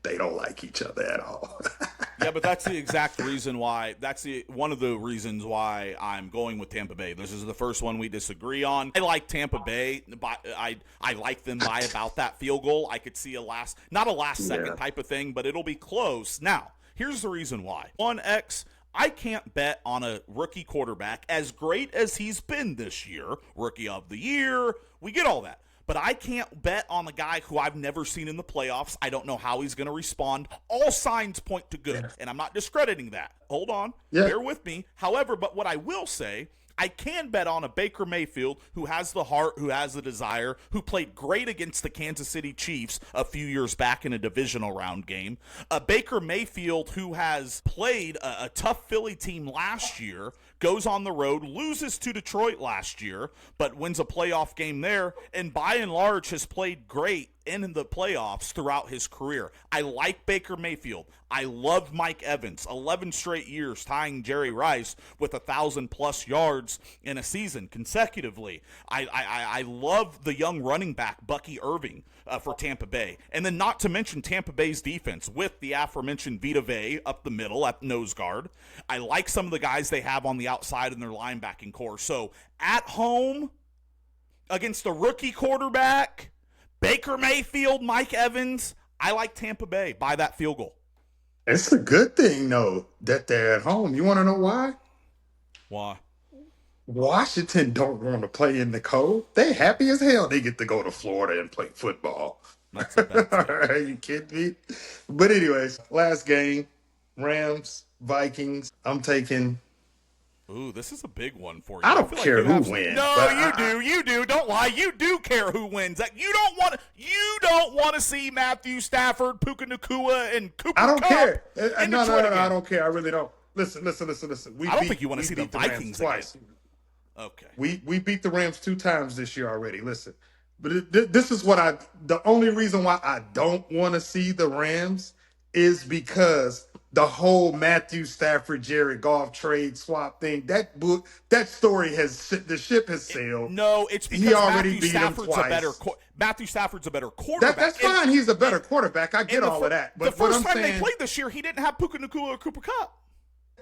They don't like each other at all. Yeah, but that's the exact reason why. That's one of the reasons why I'm going with Tampa Bay. This is the first one we disagree on. I like Tampa Bay. I like them by about that field goal. I could see not a last second type of thing, but it'll be close. Now, here's the reason why. 1X. I can't bet on a rookie quarterback as great as he's been this year. Rookie of the year. We get all that. But I can't bet on a guy who I've never seen in the playoffs. I don't know how he's going to respond. All signs point to good, and I'm not discrediting that. Hold on. Bear with me. However, but what I will say, I can bet on a Baker Mayfield who has the heart, who has the desire, who played great against the Kansas City Chiefs a few years back in a divisional round game. A Baker Mayfield who has played a tough Philly team last year, goes on the road, loses to Detroit last year, but wins a playoff game there, and by and large has played great in the playoffs throughout his career. I like Baker Mayfield. I love Mike Evans. 11 straight years tying Jerry Rice with 1,000+ yards in a season consecutively. I love the young running back Bucky Irving for Tampa Bay. And then not to mention Tampa Bay's defense with the aforementioned Vita Vea up the middle at nose guard. I like some of the guys they have on the outside in their linebacking core. So at home against a rookie quarterback, Baker Mayfield, Mike Evans, I like Tampa Bay by that field goal. It's a good thing, though, that they're at home. You want to know why? Why? Washington don't want to play in the cold. They happy as hell they get to go to Florida and play football. That's a bad thing. Are you kidding me? But anyways, last game, Rams, Vikings. I'm taking... Ooh, this is a big one for you. I don't care who wins. No, you do. Don't lie. You do care who wins. You don't want to see Matthew Stafford, Puka Nacua, and Cooper I don't Kupp care. No, again. I don't care. I really don't. Listen. I don't think you want to see the Vikings twice. Again. Okay. We beat the Rams 2 times this year already. Listen, but this is the only reason why I don't want to see the Rams is because the whole Matthew Stafford, Jared Goff trade swap thing, that story the ship has sailed. No, it's because he already Matthew beat Stafford's him twice. Matthew Stafford's a better quarterback. That's fine. He's a better quarterback. I get all of that. But the first time they played this year, he didn't have Puka Nacua or Cooper Kupp.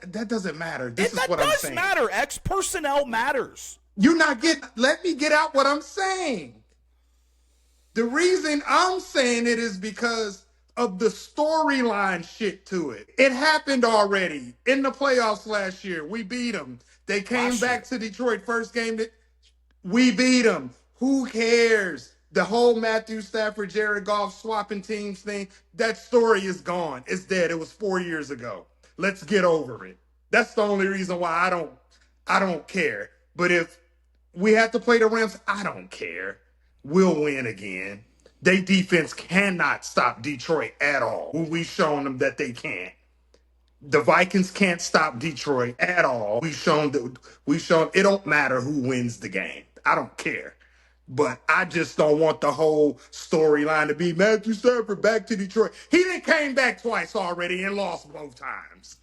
That doesn't matter. This is that what I'm does saying. matter. Personnel matters. Let me get out what I'm saying. The reason I'm saying it is because of the storyline shit to it. It happened already in the playoffs last year. We beat them. They came back to Detroit first game. We beat them. Who cares? The whole Matthew Stafford, Jared Goff swapping teams thing, that story is gone. It's dead. It was 4 years ago. Let's get over it. That's the only reason why I don't care. But if we have to play the Rams, I don't care. We'll win again. They defense cannot stop Detroit at all. We've shown them that they can't. The Vikings can't stop Detroit at all. We've shown it don't matter who wins the game. I don't care. But I just don't want the whole storyline to be Matthew Stafford back to Detroit. He done came back twice already and lost both times.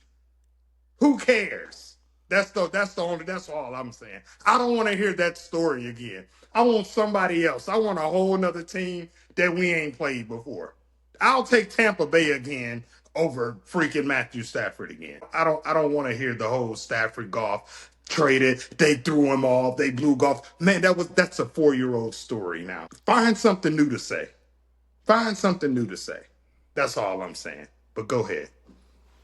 Who cares? That's all I'm saying. I don't want to hear that story again. I want somebody else. I want a whole nother team that we ain't played before. I'll take Tampa Bay again over freaking Matthew Stafford again. I don't want to hear the whole Stafford Goff traded. They threw him off. They blew Goff. Man, that's a 4-year-old story now. Find something new to say. Find something new to say. That's all I'm saying. But go ahead.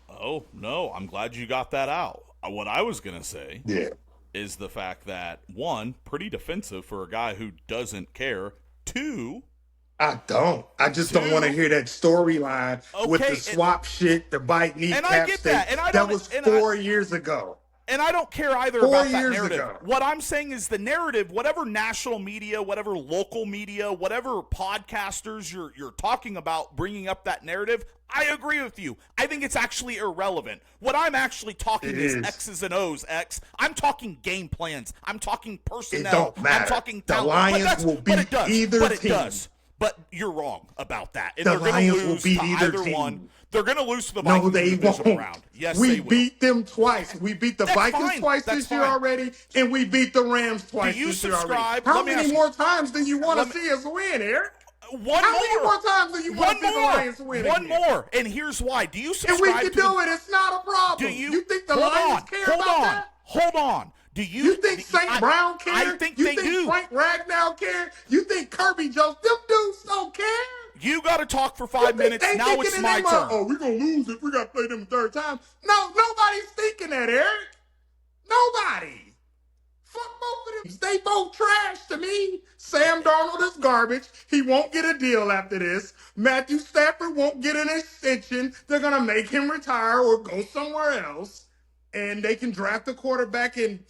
Oh, no, I'm glad you got that out. What I was going to say is the fact that, one, pretty defensive for a guy who doesn't care. Two, I don't. I just don't want to hear that storyline with the swap shit, the bite kneecap. And I get that. And that was 4 years ago. And I don't care either about that narrative. What I'm saying is the narrative, whatever national media, whatever local media, whatever podcasters you're talking about bringing up that narrative, I agree with you. I think it's actually irrelevant. What I'm actually talking is X's and O's, X. I'm talking game plans. I'm talking personnel. It don't matter. I'm talking the talent. Lions will beat either team. It does. But you're wrong about that. And the they're Lions will will beat to either team. One. They're going to lose to the Vikings. No, they won't. Round. Yes, we they will. beat them twice. We beat the Vikings twice this year already, and we beat the Rams twice this year already. How many more times do you want to see us win, Eric? How many more times do you want to see the Lions win? One more. And here's why. Do you subscribe to And we can do it. It's not a problem. You think the Lions care about that? Hold on. You think St. Brown cares? I think they do. Frank Ragnow cares? You think Kirby Jones? Them dudes don't care. You got to talk for 5 minutes. Now it's my turn. Oh, we're going to lose if we got to play them a third time. No, nobody's thinking that, Eric. Nobody. Fuck both of them. They both trash to me. Sam Darnold is garbage. He won't get a deal after this. Matthew Stafford won't get an extension. They're going to make him retire or go somewhere else. And they can draft a quarterback and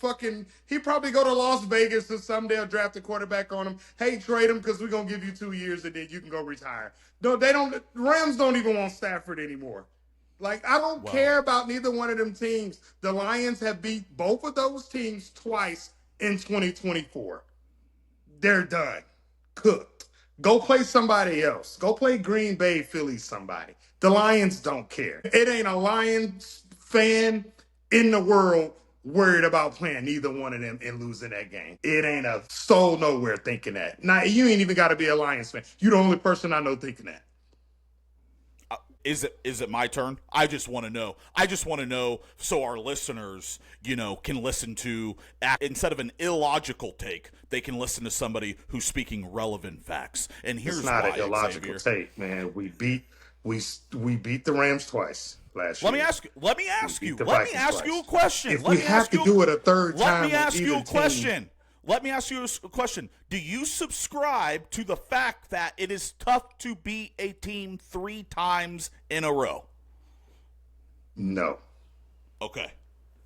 he'll probably go to Las Vegas or someday they'll draft a quarterback on him. Hey, trade him because we're going to give you 2 years and then you can go retire. No, the Rams don't even want Stafford anymore. Like, I don't care about neither one of them teams. The Lions have beat both of those teams twice in 2024. They're done. Cooked. Go play somebody else. Go play Green Bay, Philly, somebody. The Lions don't care. It ain't a Lions fan in the world worried about playing neither one of them and losing that game. It ain't a soul nowhere thinking that. Now, you ain't even got to be a Lions fan. You're the only person I know thinking that. Is it my turn? I just want to know. I just want to know so our listeners, can listen to, instead of an illogical take, they can listen to somebody who's speaking relevant facts. And here's why, it's not an illogical take, man. We beat the Rams twice. Last year. Let me ask you a question. If we have to do it a third time, let me ask you a question. Do you subscribe to the fact that it is tough to beat a team 3 times in a row? No. Okay.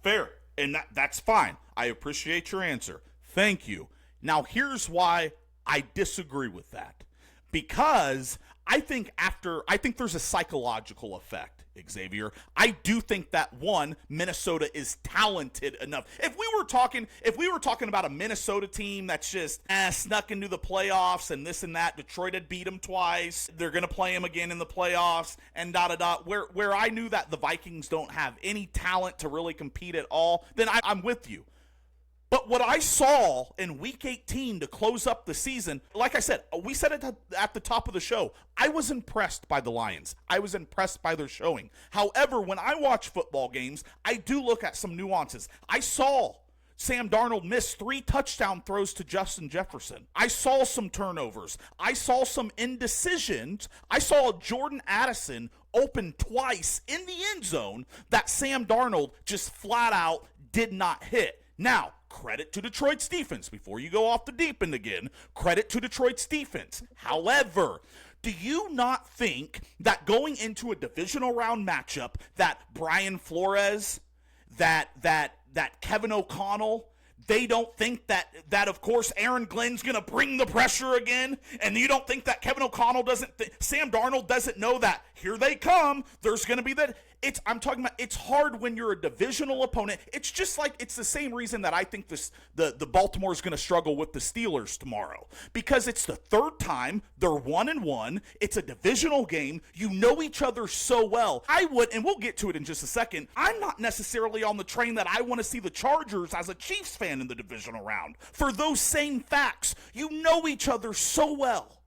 Fair. And that's fine. I appreciate your answer. Thank you. Now, here's why I disagree with that. Because I think there's a psychological effect. Xavier, I do think that Minnesota is talented enough. If we were talking about a Minnesota team that's just snuck into the playoffs and this and that, Detroit had beat them twice, they're gonna play them again in the playoffs, and where I knew that the Vikings don't have any talent to really compete at all, then I'm with you. But what I saw in Week 18 to close up the season, like I said, we said it at the top of the show, I was impressed by the Lions. I was impressed by their showing. However, when I watch football games, I do look at some nuances. I saw Sam Darnold miss 3 touchdown throws to Justin Jefferson. I saw some turnovers. I saw some indecisions. I saw Jordan Addison open twice in the end zone that Sam Darnold just flat out did not hit. Now, credit to Detroit's defense. Before you go off the deep end again, credit to Detroit's defense. However, do you not think that going into a divisional round matchup that Brian Flores, that Kevin O'Connell, they don't think that of course Aaron Glenn's going to bring the pressure again, and you don't think that Kevin O'Connell Sam Darnold doesn't know that here they come, there's going to be that. I'm talking about, it's hard when you're a divisional opponent. It's just like, it's the same reason that I think the Baltimore is going to struggle with the Steelers tomorrow, because it's the third time they're 1-1. It's a divisional game. You know each other so well. And we'll get to it in just a second, I'm not necessarily on the train that I want to see the Chargers as a Chiefs fan in the divisional round for those same facts. You know each other so well.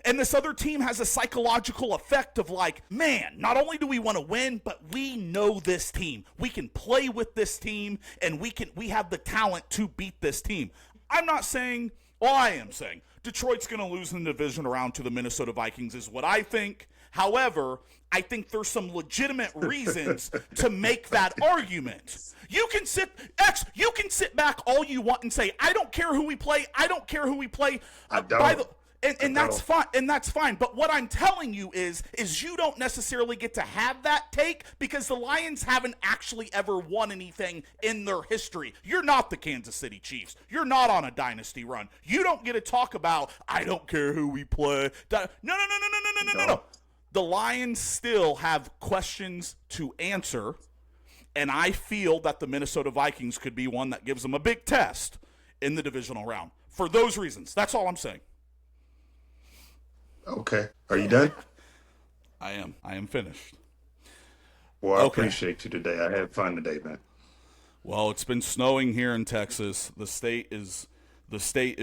And this other team has a psychological effect of like, man, not only do we want to win, but we know this team. We can play with this team, and we have the talent to beat this team. I am saying Detroit's going to lose in the division round to the Minnesota Vikings is what I think. However, I think there's some legitimate reasons to make that argument. You can sit back all you want and say, I don't care who we play. I don't care who we play. I don't. And that's fine. And that's fine. But what I'm telling you is you don't necessarily get to have that take, because the Lions haven't actually ever won anything in their history. You're not the Kansas City Chiefs. You're not on a dynasty run. You don't get to talk about, I don't care who we play. No. The Lions still have questions to answer, and I feel that the Minnesota Vikings could be one that gives them a big test in the divisional round. For those reasons. That's all I'm saying. Okay. Are you done? I am finished. Well, I appreciate you today. I had fun today, man. Well, it's been snowing here in Texas. The state is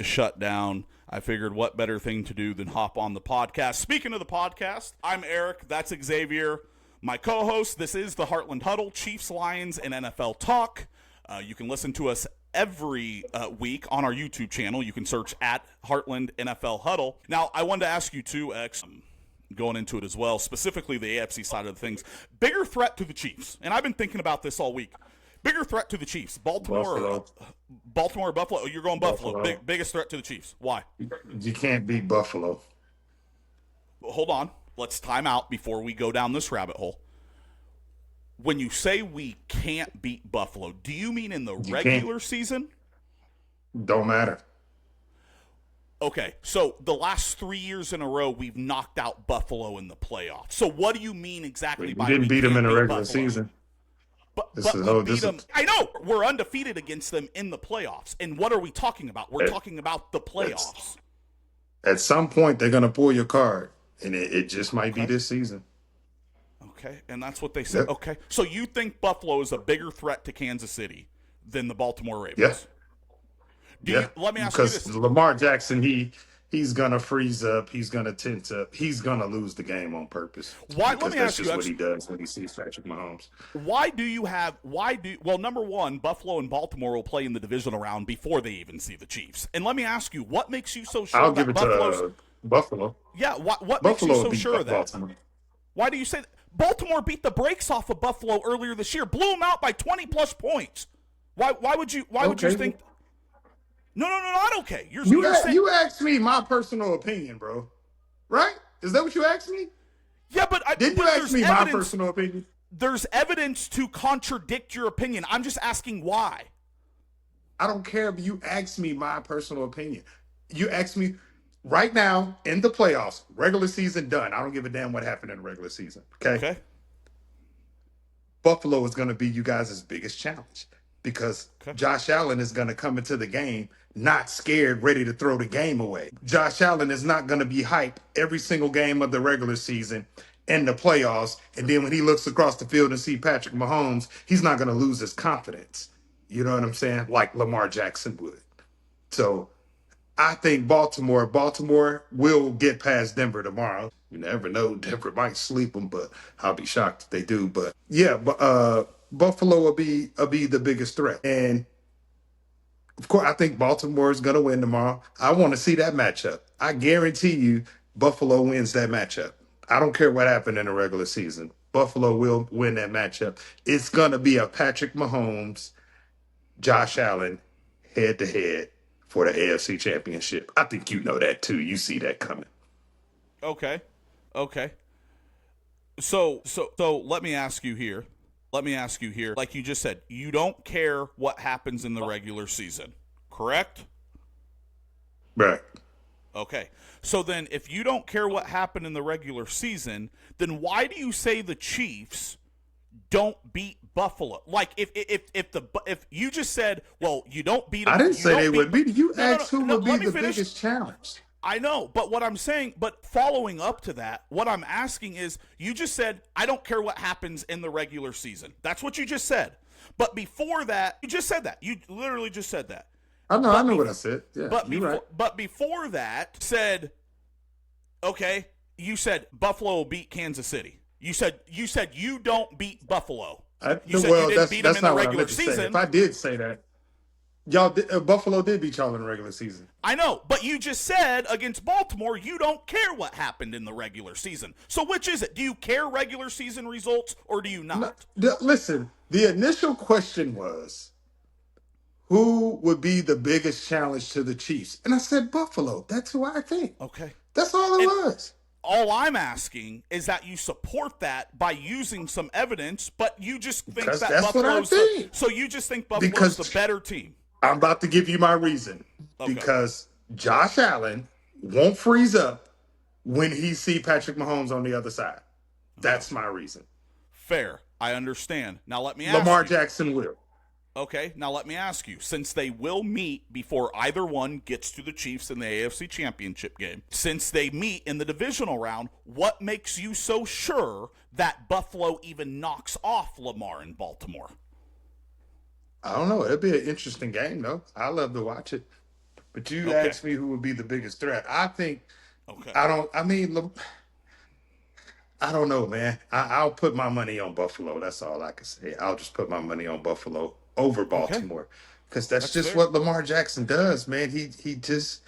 shut down. I figured what better thing to do than hop on the podcast. Speaking of the podcast, I'm Eric. That's Xavier, my co-host. This is the Heartland Huddle, Chiefs, Lions, and NFL Talk. You can listen to us every week on our YouTube channel. You can search at Heartland NFL Huddle. Now, I wanted to ask you too, X, going into it as well, specifically the AFC side of things, bigger threat to the Chiefs, and I've been thinking about this all week. Bigger threat to the Chiefs, Baltimore or Buffalo? You're going Buffalo. Biggest threat to the Chiefs. Why? You can't beat Buffalo. Hold on. Let's time out before we go down this rabbit hole. When you say we can't beat Buffalo, do you mean in the regular season? Don't matter. Okay, so the last 3 years in a row, we've knocked out Buffalo in the playoffs. So what do you mean exactly by we didn't beat them in the regular Buffalo? Season? But we beat them. I know we're undefeated against them in the playoffs. And what are we talking about? We're talking about the playoffs. At some point, they're going to pull your card, and it just might be this season. Okay, and that's what they said. Yep. Okay, so you think Buffalo is a bigger threat to Kansas City than the Baltimore Ravens? Yeah. Let me ask you this. Because Lamar Jackson, he's going to freeze up. He's going to tense up. He's going to lose the game on purpose. Why? Because let me that's ask just you, what he does when he sees Patrick Mahomes. Well, number one, Buffalo and Baltimore will play in the divisional round before they even see the Chiefs. And let me ask you, what makes you so sure I'll that give it to Buffalo. Yeah, what Buffalo makes you so sure of that? Baltimore. Why do you say that? Baltimore beat the brakes off of Buffalo earlier this year, blew them out by 20-plus points. Why would you think? No, not okay. You asked me my personal opinion, bro. Right? Is that what you asked me? Yeah, but didn't you ask me my personal opinion? There's evidence to contradict your opinion. I'm just asking why. I don't care if you ask me my personal opinion. You ask me right now in the playoffs, regular season done. I don't give a damn what happened in the regular season. Okay. Buffalo is going to be you guys' biggest challenge because Josh Allen is going to come into the game not scared, ready to throw the game away. Josh Allen is not going to be hyped every single game of the regular season and the playoffs. And then when he looks across the field and see Patrick Mahomes, he's not going to lose his confidence. You know what I'm saying? Like Lamar Jackson would. So I think Baltimore will get past Denver tomorrow. You never know. Denver might sleep them, but I'll be shocked if they do. But yeah, Buffalo will be the biggest threat. And of course, I think Baltimore is going to win tomorrow. I want to see that matchup. I guarantee you Buffalo wins that matchup. I don't care what happened in the regular season. Buffalo will win that matchup. It's going to be a Patrick Mahomes, Josh Allen head to head for the AFC Championship. I think you know that too. You see that coming. Okay. Okay. So let me ask you here. Let me ask you here. Like you just said, you don't care what happens in the regular season, correct? Right. Okay. So then if you don't care what happened in the regular season, then why do you say the Chiefs don't beat Buffalo? Like if you just said, well, you don't beat them. I didn't say they would beat. You No, no, asked no, who no, would be let me the finish. biggest challenge. I know, but what I'm saying, but following up to that, what I'm asking is, you just said, I don't care what happens in the regular season. That's what you just said. But before that, you just said that. You literally just said that. I know what I said. Yeah, But before that, said, okay, you said Buffalo will beat Kansas City. You said you don't beat Buffalo. You said you didn't beat them in the regular season. If I did say that, y'all Buffalo did beat y'all in the regular season. I know, but you just said against Baltimore you don't care what happened in the regular season. So which is it? Do you care regular season results or do you not? Listen, the initial question was, who would be the biggest challenge to the Chiefs? And I said Buffalo. That's who I think. Okay. That's all it was. All I'm asking is that you support that by using some evidence, but you just think Because that that's what I Buffalo's think. so you just think Buffalo's Because the better team. I'm about to give you my reason. Okay. Because Josh Allen won't freeze up when he see Patrick Mahomes on the other side. That's my reason. Fair. I understand. Now let me ask Lamar you. Jackson will. Okay, now let me ask you, since they will meet before either one gets to the Chiefs in the AFC Championship game, since they meet in the divisional round, what makes you so sure that Buffalo even knocks off Lamar in Baltimore? I don't know. It'll be an interesting game, though. I love to watch it. But you asked me who would be the biggest threat. I think. Okay. I don't know, man. I'll put my money on Buffalo. That's all I can say. I'll just put my money on Buffalo over Baltimore because that's just fair. what Lamar Jackson does, man. He just.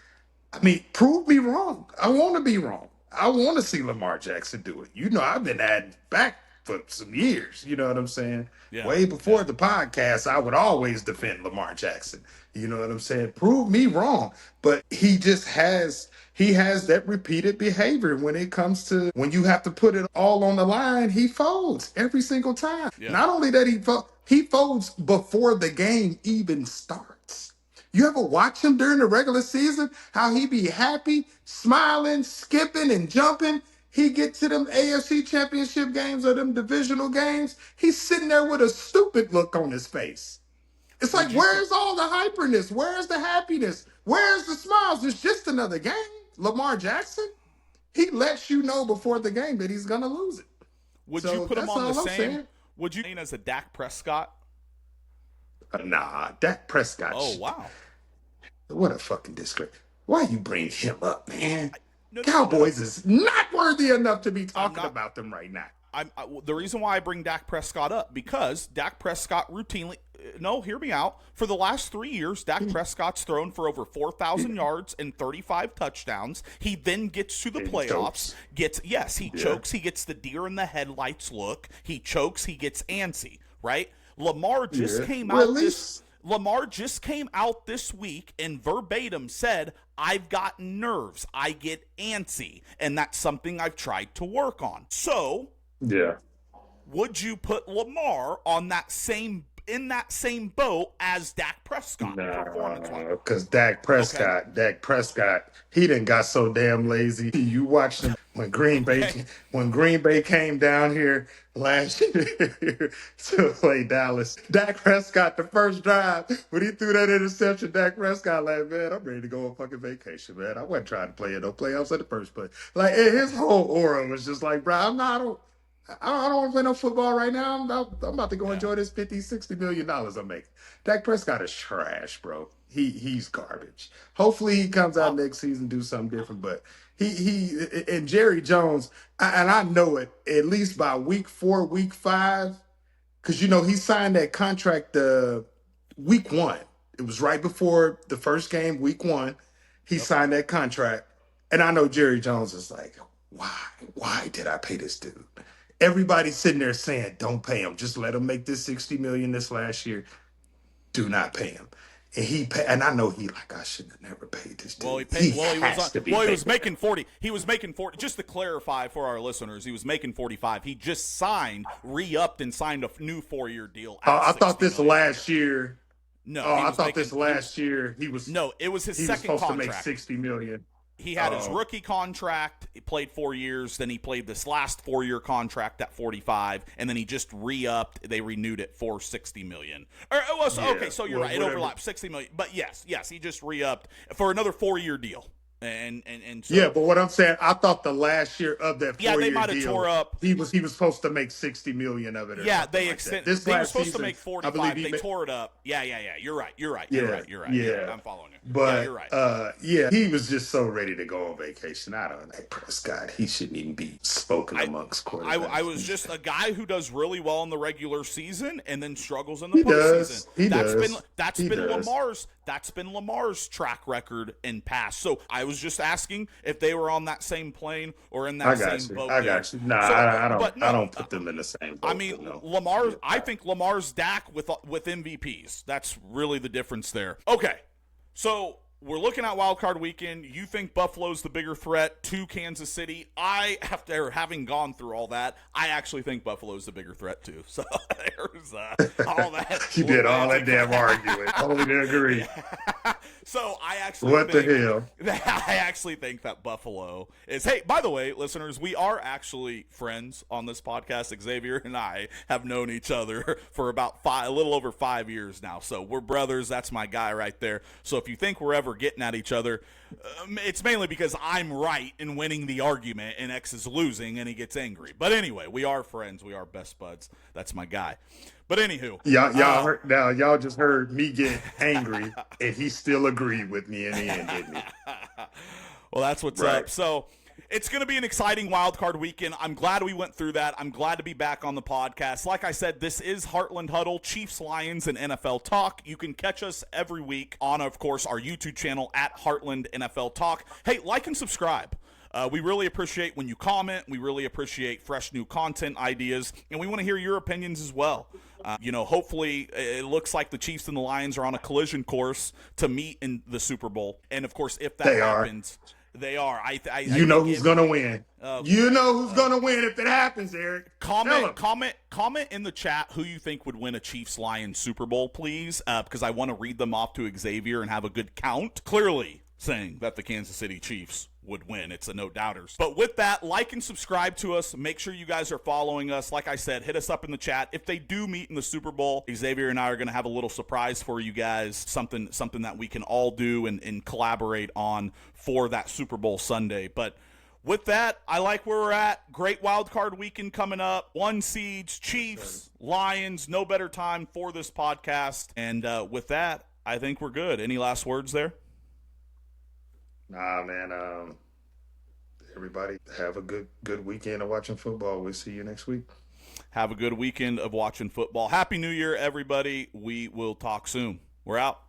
I mean, prove me wrong. I want to be wrong. I want to see Lamar Jackson do it. You know, I've been adding back for some years. You know what I'm saying? Yeah. Way before the podcast, I would always defend Lamar Jackson. You know what I'm saying? Prove me wrong. But he has that repeated behavior when it comes to when you have to put it all on the line, he folds every single time. Yeah. Not only that he folds before the game even starts. You ever watch him during the regular season? How he be happy, smiling, skipping, and jumping? He get to them AFC championship games or them divisional games. He's sitting there with a stupid look on his face. It's like, where's all the hyperness? Where's the happiness? Where's the smiles? It's just another game. Lamar Jackson, he lets you know before the game that he's going to lose it. Would you put him on the same? Saying. Would you as a Dak Prescott? Nah, Dak Prescott. Oh, wow. What a fucking disgrace. Why you bring him up, man? Cowboys is not worthy enough to be talking about them right now. The reason why I bring Dak Prescott up, because Dak Prescott routinely, hear me out. For the last 3 years, Dak Prescott's thrown for over 4,000 yards and 35 touchdowns. He then gets to the playoffs. He chokes. He gets the deer in the headlights look. He chokes. He gets antsy, right? Lamar just came out this week and verbatim said, I've got nerves. I get antsy. And that's something I've tried to work on. So, would you put Lamar on in that same boat as Dak Prescott? No, because Dak Prescott, he done got so damn lazy. You watched him when Green Bay came down here last year to play Dallas. Dak Prescott, the first drive, when he threw that interception, Dak Prescott like, man, I'm ready to go on fucking vacation, man. I wasn't trying to play in no playoffs in the first place. Like, his whole aura was just like, bro, I don't want to play no football right now. I'm about to go enjoy this $50-60 million I'm making. Dak Prescott is trash, bro. He's garbage. Hopefully he comes out next season and do something different. But he and Jerry Jones, and I know it at least by week 4, week 5, because he signed that contract week 1. It was right before the first game, week 1. He signed that contract, and I know Jerry Jones is like, why did I pay this dude? Everybody's sitting there saying, don't pay him. Just let him make this $60 million this last year. Do not pay him. and I know he like, I should have never paid this dude. Well, he has to be he was paid. making 40. He was making 40. Just to clarify for our listeners, he was making 45. He just re-upped and signed a new 4-year deal. I thought this last year. No, I thought this last year he was. No, it was his he second was supposed contract. to make $60 million. He had his rookie contract. He played 4 years. Then he played this last 4-year contract at 45, and then he just re-upped. They renewed it for $60 million. Okay, so you're right. It overlaps $60 million. But yes, he just re-upped for another 4-year deal. And so, yeah, but what I'm saying, I thought the last year of that 4-year they might have deal, tore up. He was supposed to make $60 million of it. Yeah, they extended. They were supposed to make 45. They tore it up. Yeah. You're right. You're right. Yeah, I'm following you. But you're right. He was just so ready to go on vacation. I don't know. Prescott, he shouldn't even be spoken amongst quarterbacks. I was just a guy who does really well in the regular season and then struggles in the postseason. That's been Lamar's track record in past. So I was just asking if they were on that same plane or in that same boat. I got you. I don't put them in the same boat. I mean, Lamar. I think Lamar's Dak with MVPs. That's really the difference there. Okay, so we're looking at Wild Card Weekend. You think Buffalo's the bigger threat to Kansas City? After having gone through all that, I actually think Buffalo's the bigger threat too. So there's all that. You did all that damn arguing. Only to agree. So I actually think that Buffalo is. Hey, by the way, listeners, we are actually friends on this podcast. Xavier and I have known each other for about a little over 5 years now. So we're brothers. That's my guy right there. So if you think we're ever getting at each other, it's mainly because I'm right in winning the argument and X is losing and he gets angry. But anyway, we are friends. We are best buds. That's my guy. But anywho, y'all just heard me get angry, and he still agreed with me in the end, didn't he? Well, that's what's up. So it's going to be an exciting wild card weekend. I'm glad we went through that. I'm glad to be back on the podcast. Like I said, this is Heartland Huddle, Chiefs, Lions, and NFL Talk. You can catch us every week on, of course, our YouTube channel at Heartland NFL Talk. Hey, like and subscribe. We really appreciate when you comment. We really appreciate fresh new content ideas, and we want to hear your opinions as well. Hopefully it looks like the Chiefs and the Lions are on a collision course to meet in the Super Bowl. And, of course, if that happens, they are. You know who's going to win. You know who's going to win if it happens, Eric. Comment in the chat who you think would win a Chiefs-Lions Super Bowl, please, because I want to read them off to Xavier and have a good count. Clearly saying that the Kansas City Chiefs would win. It's a no doubters. But with that, like and subscribe to us. Make sure you guys are following us. Like I said, hit us up in the chat. If they do meet in the Super Bowl, Xavier and I are going to have a little surprise for you guys, something that we can all do and collaborate on for that Super Bowl Sunday. But with that, I like where we're at. Great wild card weekend coming up. 1 seeds, Chiefs, Lions, no better time for this podcast. And with that, I think we're good. Any last words there? Nah, man. Everybody have a good weekend of watching football. We'll see you next week. Have a good weekend of watching football. Happy New Year, everybody. We will talk soon. We're out.